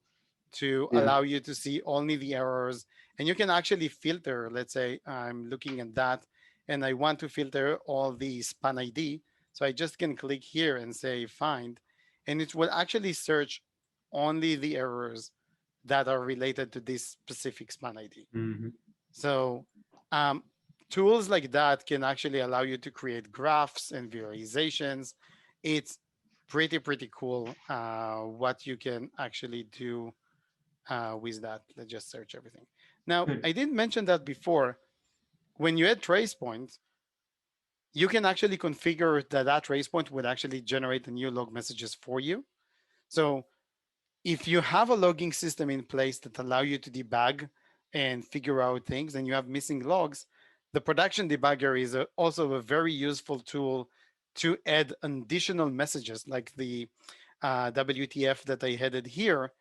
Speaker 1: to allow you to see only the errors. And you can actually filter, let's say I'm looking at that and I want to filter all the span ID. So I just can click here and say find, and it will actually search only the errors that are related to this specific span ID. So tools like that can actually allow you to create graphs and visualizations. It's pretty cool what you can actually do with that. Let's just search everything. Now, I didn't mention that before. When you add trace points, you can actually configure that trace point would actually generate the new log messages for you. So if you have a logging system in place that allow you to debug and figure out things and you have missing logs, the production debugger is also a very useful tool to add additional messages like the WTF that I headed here.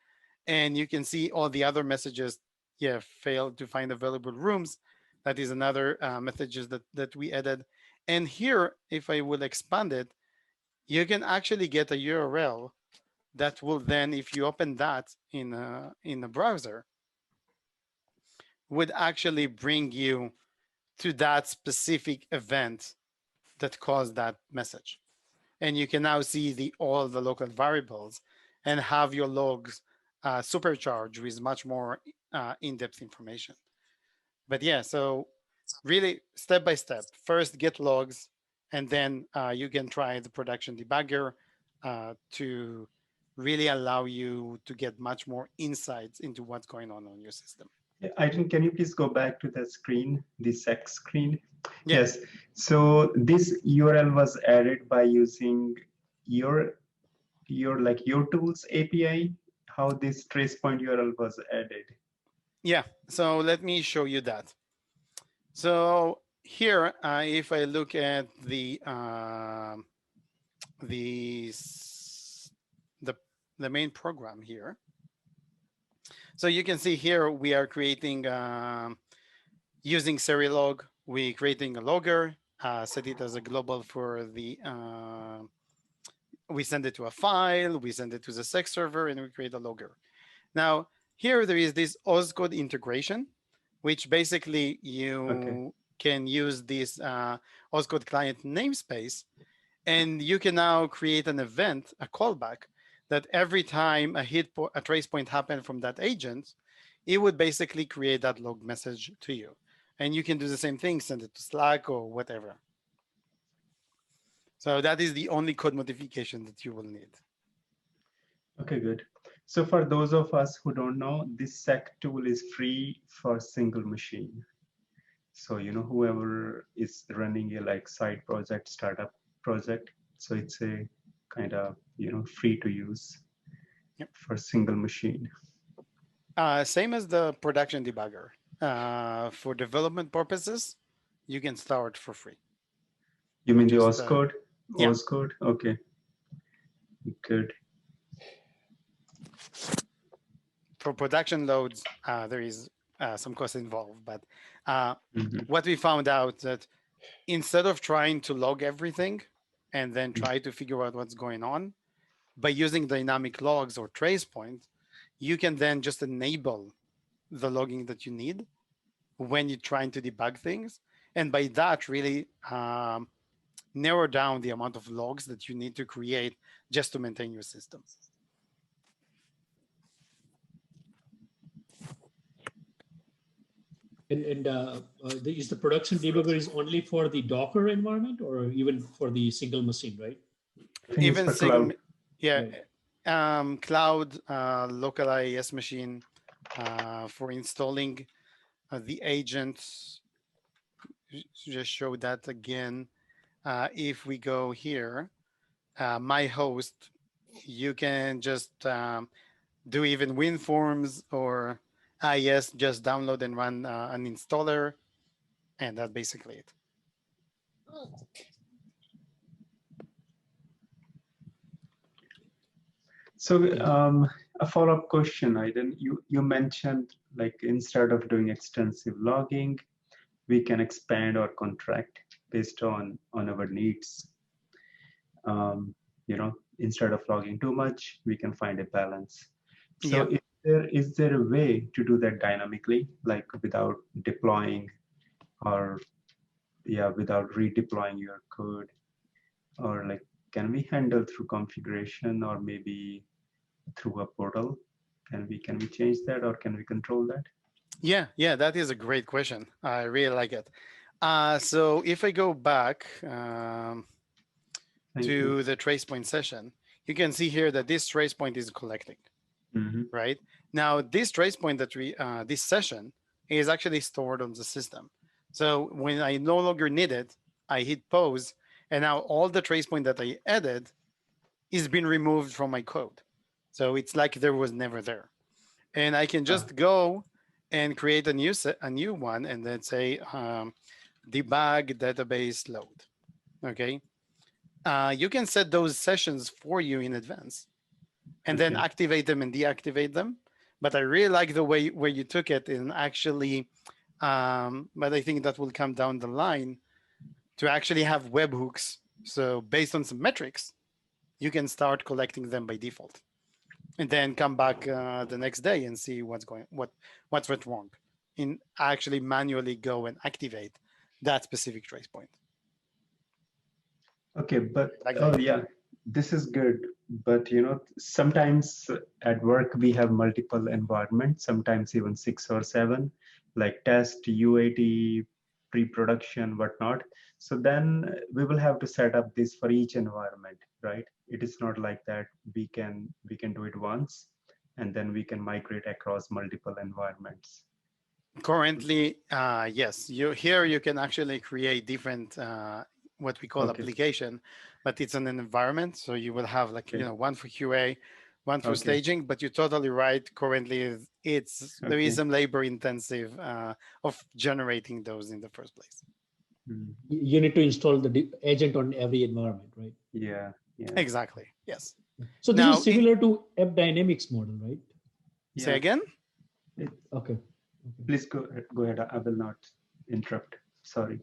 Speaker 1: And you can see all the other messages, failed to find available rooms. That is another messages that we added. And here, if I will expand it, you can actually get a URL that will then, if you open that in a browser, would actually bring you to that specific event that caused that message. And you can now see all the local variables and have your logs supercharged with much more in-depth information. But yeah, so really step by step. First, get logs, and then you can try the production debugger to really allow you to get much more insights into what's going on your system.
Speaker 5: Idan, can you please go back to the screen, the sec screen?
Speaker 1: Yeah.
Speaker 5: Yes. So this URL was added by using your tools API. How this trace point URL was added?
Speaker 1: Yeah. So let me show you that. So here, if I look at the main program here, so you can see here we are creating using Serilog. We're creating a logger, set it as a global for the. We send it to a file, we send it to the sec server, and we create a logger. Now here there is this Ozcode integration, which basically you can use this Ozcode client namespace, and you can now create an event, a callback, that every time a trace point happened from that agent, it would basically create that log message to you. And you can do the same thing, send it to Slack or whatever. So that is the only code modification that you will need.
Speaker 5: Okay, good. So for those of us who don't know, this sec tool is free for single machine. So, whoever is running a side project, startup project, so it's a kind of, free to use for single machine.
Speaker 1: Same as the production debugger. For development purposes, you can start for free.
Speaker 5: You mean the Ozcode?
Speaker 1: Yeah.
Speaker 5: Ozcode? Okay. Good.
Speaker 1: For production loads, there is some cost involved, but what we found out that instead of trying to log everything and then try to figure out what's going on, by using dynamic logs or trace point, you can then just enable the logging that you need when you're trying to debug things. And by that, really narrow down the amount of logs that you need to create just to maintain your system.
Speaker 3: And is the production debugger is only for the Docker environment or even for the single machine, right?
Speaker 1: Even single,
Speaker 5: cloud.
Speaker 1: Yeah. Right. Cloud, local IIS machine for installing the agents. Just show that again. If we go here, my host, you can just do even WinForms or IIS, just download and run an installer, and that's basically it.
Speaker 5: So a follow-up question, Idan, you mentioned instead of doing extensive logging, we can expand or contract based on our needs. Instead of logging too much, we can find a balance. So is there a way to do that dynamically, without deploying or without redeploying your code, or can we handle through configuration or maybe through a portal? Can we change that or can we control that?
Speaker 1: Yeah, that is a great question. I really like it. So if I go back to the trace point session, you can see here that this trace point is collecting, right? Now, this trace point that this session is actually stored on the system. So when I no longer need it, I hit pause, and now all the trace point that I added is being removed from my code. So it's like there was never there. And I can just go and create a new one and then say debug database load. Okay. You can set those sessions for you in advance and then activate them and deactivate them. But I really like the way where you took it and actually But I think that will come down the line to actually have webhooks. So based on some metrics, you can start collecting them by default, and then come back the next day and see what's went wrong, and actually manually go and activate that specific trace point.
Speaker 5: Okay, but
Speaker 1: Like
Speaker 5: oh
Speaker 1: that.
Speaker 5: yeah, this is good. But sometimes at work we have multiple environments, sometimes even 6 or 7, like test, UAT, pre-production, whatnot. So then we will have to set up this for each environment, right? It is not like that we can do it once and then we can migrate across multiple environments.
Speaker 1: Currently, yes, you can actually create different what we call
Speaker 5: Okay.
Speaker 1: application, but it's an environment. So you will have like one for QA, one for staging. But you're totally right. Currently, there is some labor intensive of generating those in the first place.
Speaker 3: You need to install the agent on every environment, right?
Speaker 5: Yeah.
Speaker 1: Exactly. Yes.
Speaker 3: So this is similar to App Dynamics model, right?
Speaker 1: Say again?
Speaker 3: Okay.
Speaker 5: Please go ahead. I will not interrupt. Sorry.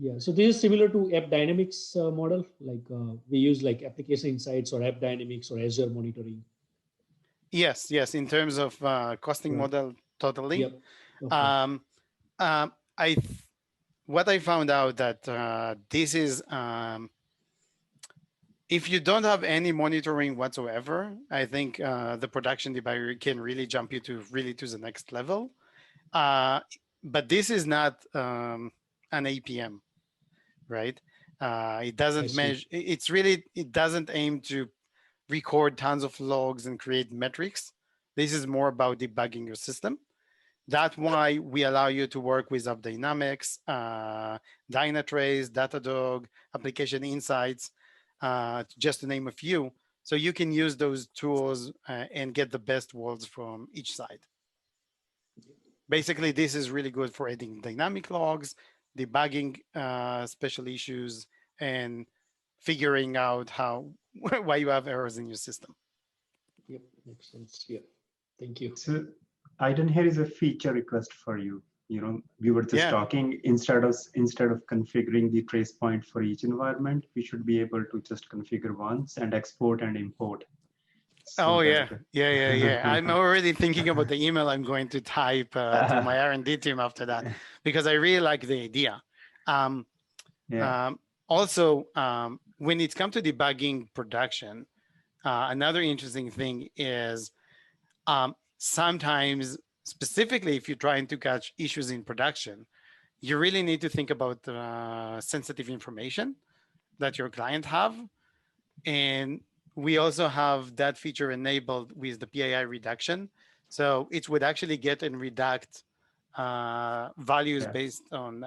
Speaker 3: Yeah, so this is similar to App Dynamics model, like we use like Application Insights or App Dynamics or Azure Monitoring.
Speaker 1: Yes. In terms of costing model, totally.
Speaker 3: Yep. Okay.
Speaker 1: What I found out that this is if you don't have any monitoring whatsoever, I think the production debugger can really jump you to the next level. But this is not an APM, right? It doesn't measure. It doesn't aim to record tons of logs and create metrics. This is more about debugging your system. That's why we allow you to work with AppDynamics, Dynatrace, Datadog, Application Insights, just to name a few. So you can use those tools and get the best worlds from each side. Basically, this is really good for adding dynamic logs, debugging special issues, and figuring out why you have errors in your system.
Speaker 3: Yep, makes sense. Yeah, thank you.
Speaker 5: So Idan, here is a feature request for you. We were just talking, instead of configuring the trace point for each environment, we should be able to just configure once and export and import.
Speaker 1: So yeah. I'm already thinking about the email I'm going to type to my R&D team after that, because I really like the idea. Also, when it comes to debugging production, another interesting thing is sometimes, specifically if you're trying to catch issues in production, you really need to think about sensitive information that your client have. And we also have that feature enabled with the PII reduction. So it would actually get and redact values based on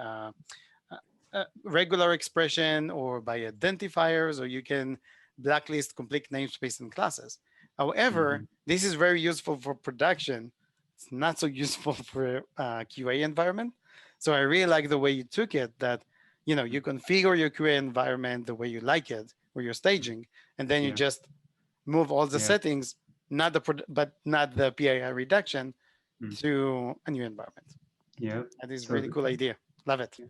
Speaker 1: regular expression or by identifiers, or you can blacklist complete namespace and classes. However, this is very useful for production. It's not so useful for QA environment. So I really like the way you took it, that you configure your QA environment the way you like it, or your staging, and then you just move all the settings, but not the PII reduction, to a new environment.
Speaker 5: Yeah,
Speaker 1: that is really cool idea. Love it.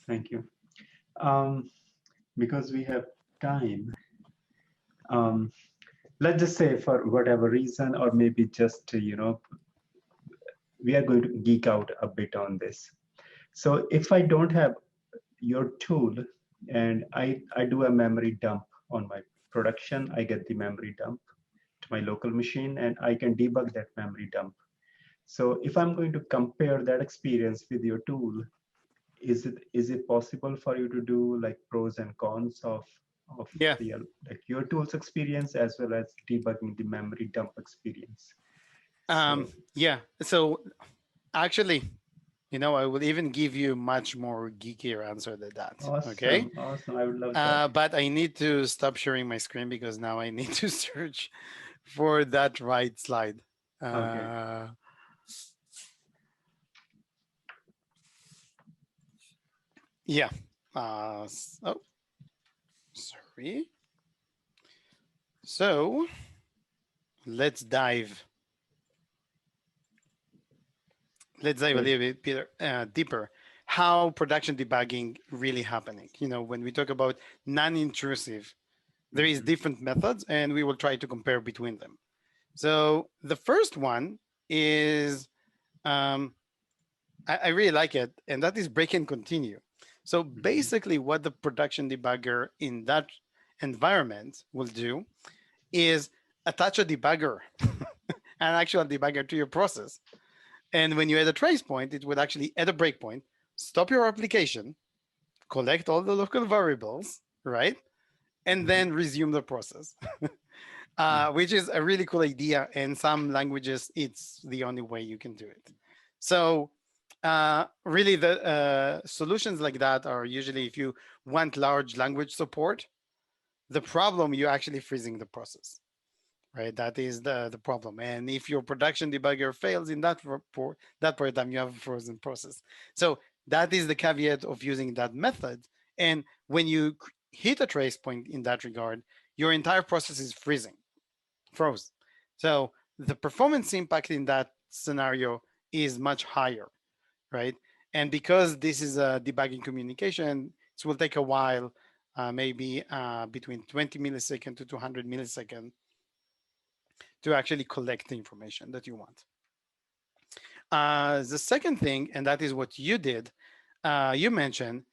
Speaker 5: Thank you. Because we have time, let's just say for whatever reason, or maybe just we are going to geek out a bit on this. So if I don't have your tool and I do a memory dump on my production, I get the memory dump to my local machine and I can debug that memory dump. So if I'm going to compare that experience with your tool, is it possible for you to do like pros and cons of like your tool's experience as well as debugging the memory dump experience?
Speaker 1: So actually, I will even give you much more geekier answer than that.
Speaker 5: Awesome.
Speaker 1: Okay.
Speaker 5: Awesome. I would love that.
Speaker 1: But I need to stop sharing my screen because now I need to search for that right slide.
Speaker 5: Okay.
Speaker 1: Yeah. Oh, sorry. So let's dive let's dive a little bit deeper. How production debugging really happening? When we talk about non-intrusive, there is different methods, and we will try to compare between them. So the first one is, I really like it, and that is break and continue. So basically, what the production debugger in that environment will do is attach a debugger, an actual debugger to your process. And when you add a trace point, it would actually add a breakpoint, stop your application, collect all the local variables, right? And then resume the process, which is a really cool idea. In some languages, it's the only way you can do it. So really, the solutions like that are usually, if you want large language support, the problem, you're actually freezing the process, right? That is the problem. And if your production debugger fails in that point time, you have a frozen process. So that is the caveat of using that method. And when you hit a trace point in that regard, your entire process is froze. So the performance impact in that scenario is much higher, right? And because this is a debugging communication, it will take a while, maybe between 20 milliseconds to 200 milliseconds to actually collect the information that you want. The second thing, and that is what you did, you mentioned,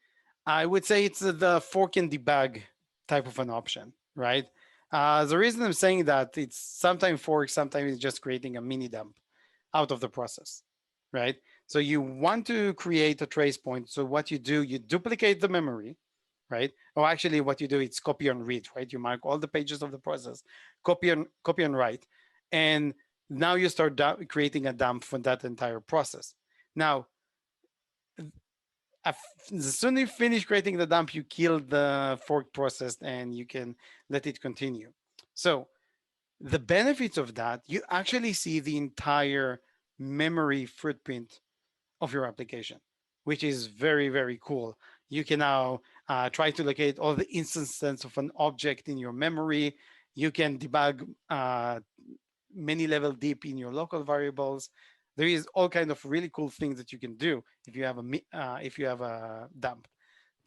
Speaker 1: I would say it's the fork and debug type of an option, right? The reason I'm saying that, it's sometimes fork, sometimes it's just creating a mini dump out of the process, right? So you want to create a trace point. So what you do, you duplicate the memory, right? Or actually what you do, it's copy and read, right? You mark all the pages of the process, copy and write. And now you start creating a dump for that entire process. Now, as soon as you finish creating the dump, you kill the fork process and you can let it continue. So the benefits of that, you actually see the entire memory footprint of your application, which is very, very cool. You can now try to locate all the instances of an object in your memory. You can debug many level deep in your local variables. There is all kind of really cool things that you can do if you have a dump.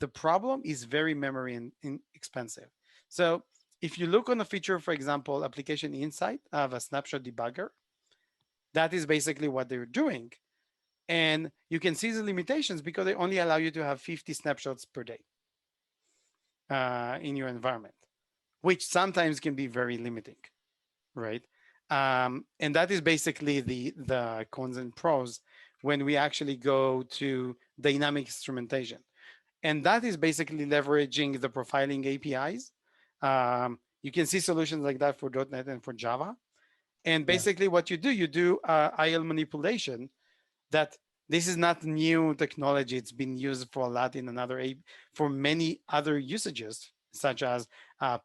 Speaker 1: The problem is very memory and expensive. So if you look on a feature, for example, Application Insight of a snapshot debugger, that is basically what they're doing. And you can see the limitations because they only allow you to have 50 snapshots per day in your environment, which sometimes can be very limiting, right? And that is basically the cons and pros when we actually go to dynamic instrumentation. And that is basically leveraging the profiling APIs. You can see solutions like that for .NET and for Java. And basically what you do IL manipulation. That this is not new technology. It's been used for a lot for many other usages, such as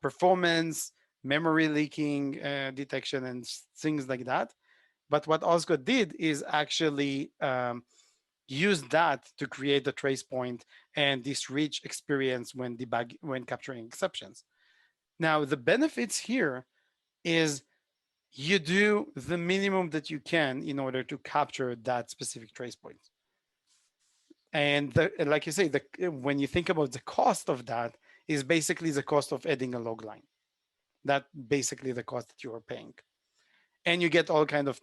Speaker 1: performance, memory leaking detection, and things like that. But what Osgood did is actually use that to create the trace point and this rich experience when capturing exceptions. Now, the benefits here is you do the minimum that you can in order to capture that specific trace point. And like you say, when you think about the cost of that, is basically the cost of adding a log line. That basically the cost that you are paying. And you get all kind of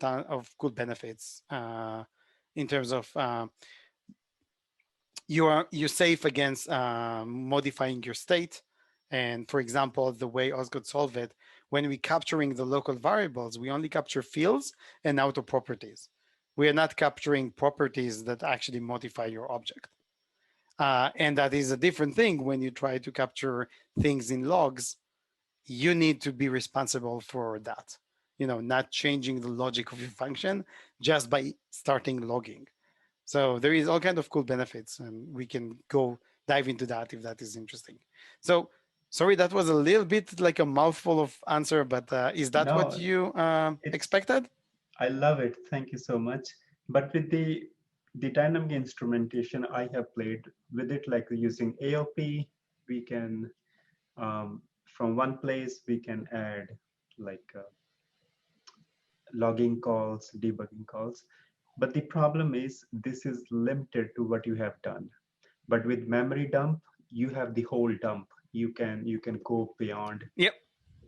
Speaker 1: cool benefits in terms of you're safe against modifying your state. And for example, the way Osgood solved it, when we capturing the local variables, we only capture fields and auto properties. We are not capturing properties that actually modify your object. And that is a different thing when you try to capture things in logs. You need to be responsible for that, not changing the logic of your function just by starting logging. So there is all kind of cool benefits, and we can go dive into that if that is interesting. So sorry, that was a little bit like a mouthful of answer, but is that what you expected?
Speaker 5: I love it. Thank you so much. But with the dynamic instrumentation, I have played with it, like using AOP. We can, from one place, we can add like logging calls, debugging calls. But the problem is this is limited to what you have done. But with memory dump, you have the whole dump. You can go beyond
Speaker 1: Yep.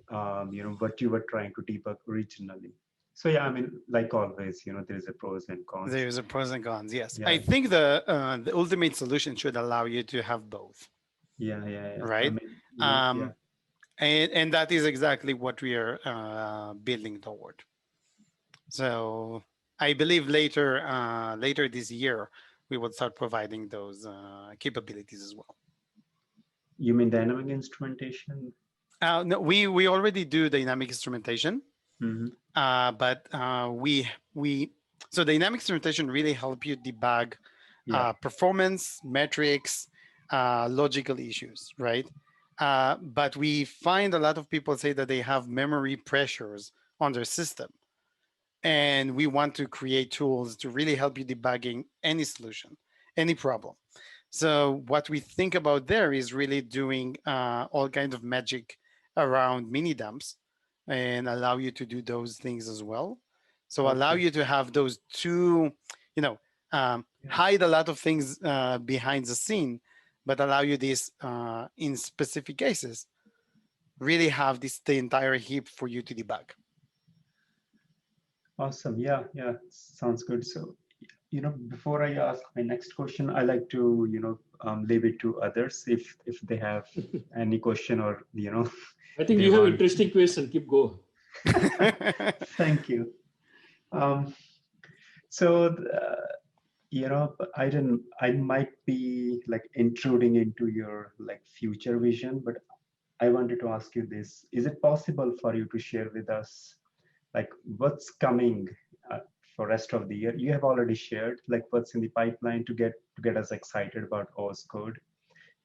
Speaker 5: What you were trying to debug originally. So yeah, I mean, like always, there is a pros and cons.
Speaker 1: There's a pros and cons. Yes,
Speaker 5: Yeah.
Speaker 1: I think the ultimate solution should allow you to have both.
Speaker 5: Yeah.
Speaker 1: Right.
Speaker 5: I mean,
Speaker 1: And that is exactly what we are building toward. So I believe later this year we will start providing those capabilities as well.
Speaker 5: You mean dynamic instrumentation?
Speaker 1: No, we already do dynamic instrumentation, but so dynamic instrumentation really help you debug performance metrics, logical issues, right? But we find a lot of people say that they have memory pressures on their system, and we want to create tools to really help you debugging any solution, any problem. So what we think about there is really doing all kinds of magic around mini dumps and allow you to do those things as well. So allow you to have those two, hide a lot of things behind the scene, but allow you this in specific cases, really have the entire heap for you to debug.
Speaker 5: Awesome. Yeah, sounds good. So, before I ask my next question, I like to, leave it to others if they have any question or,
Speaker 3: I think you have interesting question. Keep going.
Speaker 5: Thank you. So, I might be like intruding into your like future vision, but I wanted to ask you this. Is it possible for you to share with us like what's coming for rest of the year? You have already shared like what's in the pipeline to get us excited about OS code.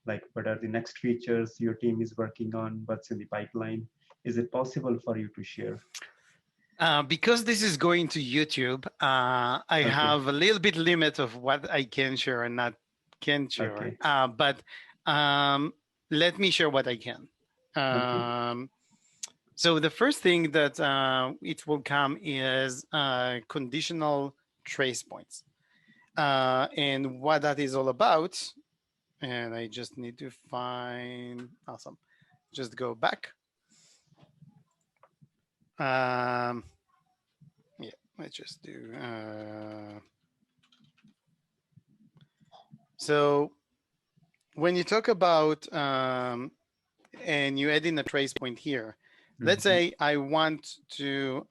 Speaker 5: Like what are the next features your team is working on? What's in the pipeline? Is it possible for you to share?
Speaker 1: Because this is going to YouTube, I have a little bit limit of what I can share and not can share. But let me share what I can. So the first thing that it will come is conditional trace points. And what that is all about, and I just need to find, awesome, just go back. Yeah, let's just do, so when you talk about, and you add in a trace point here, let's say I want to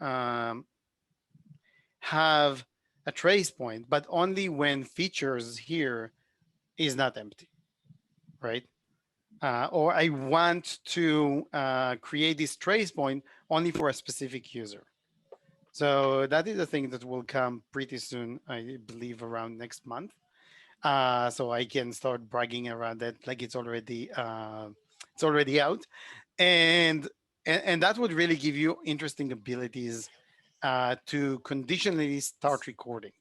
Speaker 1: have a trace point, but only when features here is not empty, right? Or I want to create this trace point only for a specific user. So that is a thing that will come pretty soon, I believe around next month. So I can start bragging around that like it's already out. And that would really give you interesting abilities to conditionally start recording.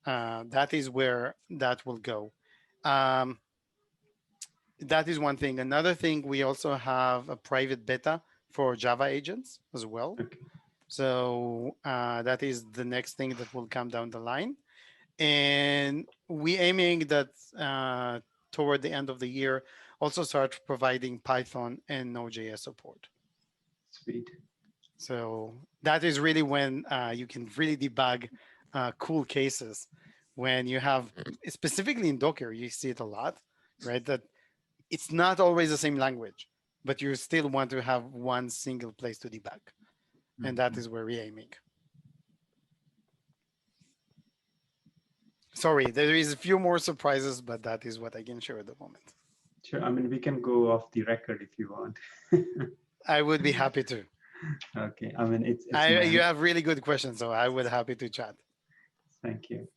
Speaker 1: That is where that will go. That is one thing. Another thing, we also have a private beta for Java agents as well. So that is the next thing that will come down the line. And we aiming that toward the end of the year, also start providing Python and Node.js support.
Speaker 5: Sweet.
Speaker 1: So that is really when you can really debug cool cases. When you have, specifically in Docker, you see it a lot, right? That it's not always the same language, but you still want to have one single place to debug. And that is where we're aiming. Sorry, there is a few more surprises, but that is what I can share at the moment.
Speaker 5: Sure. I mean, we can go off the record if you want.
Speaker 1: I would be happy to.
Speaker 5: Okay. I mean, it's
Speaker 1: you have really good questions, so I would happy to chat.
Speaker 5: Thank you.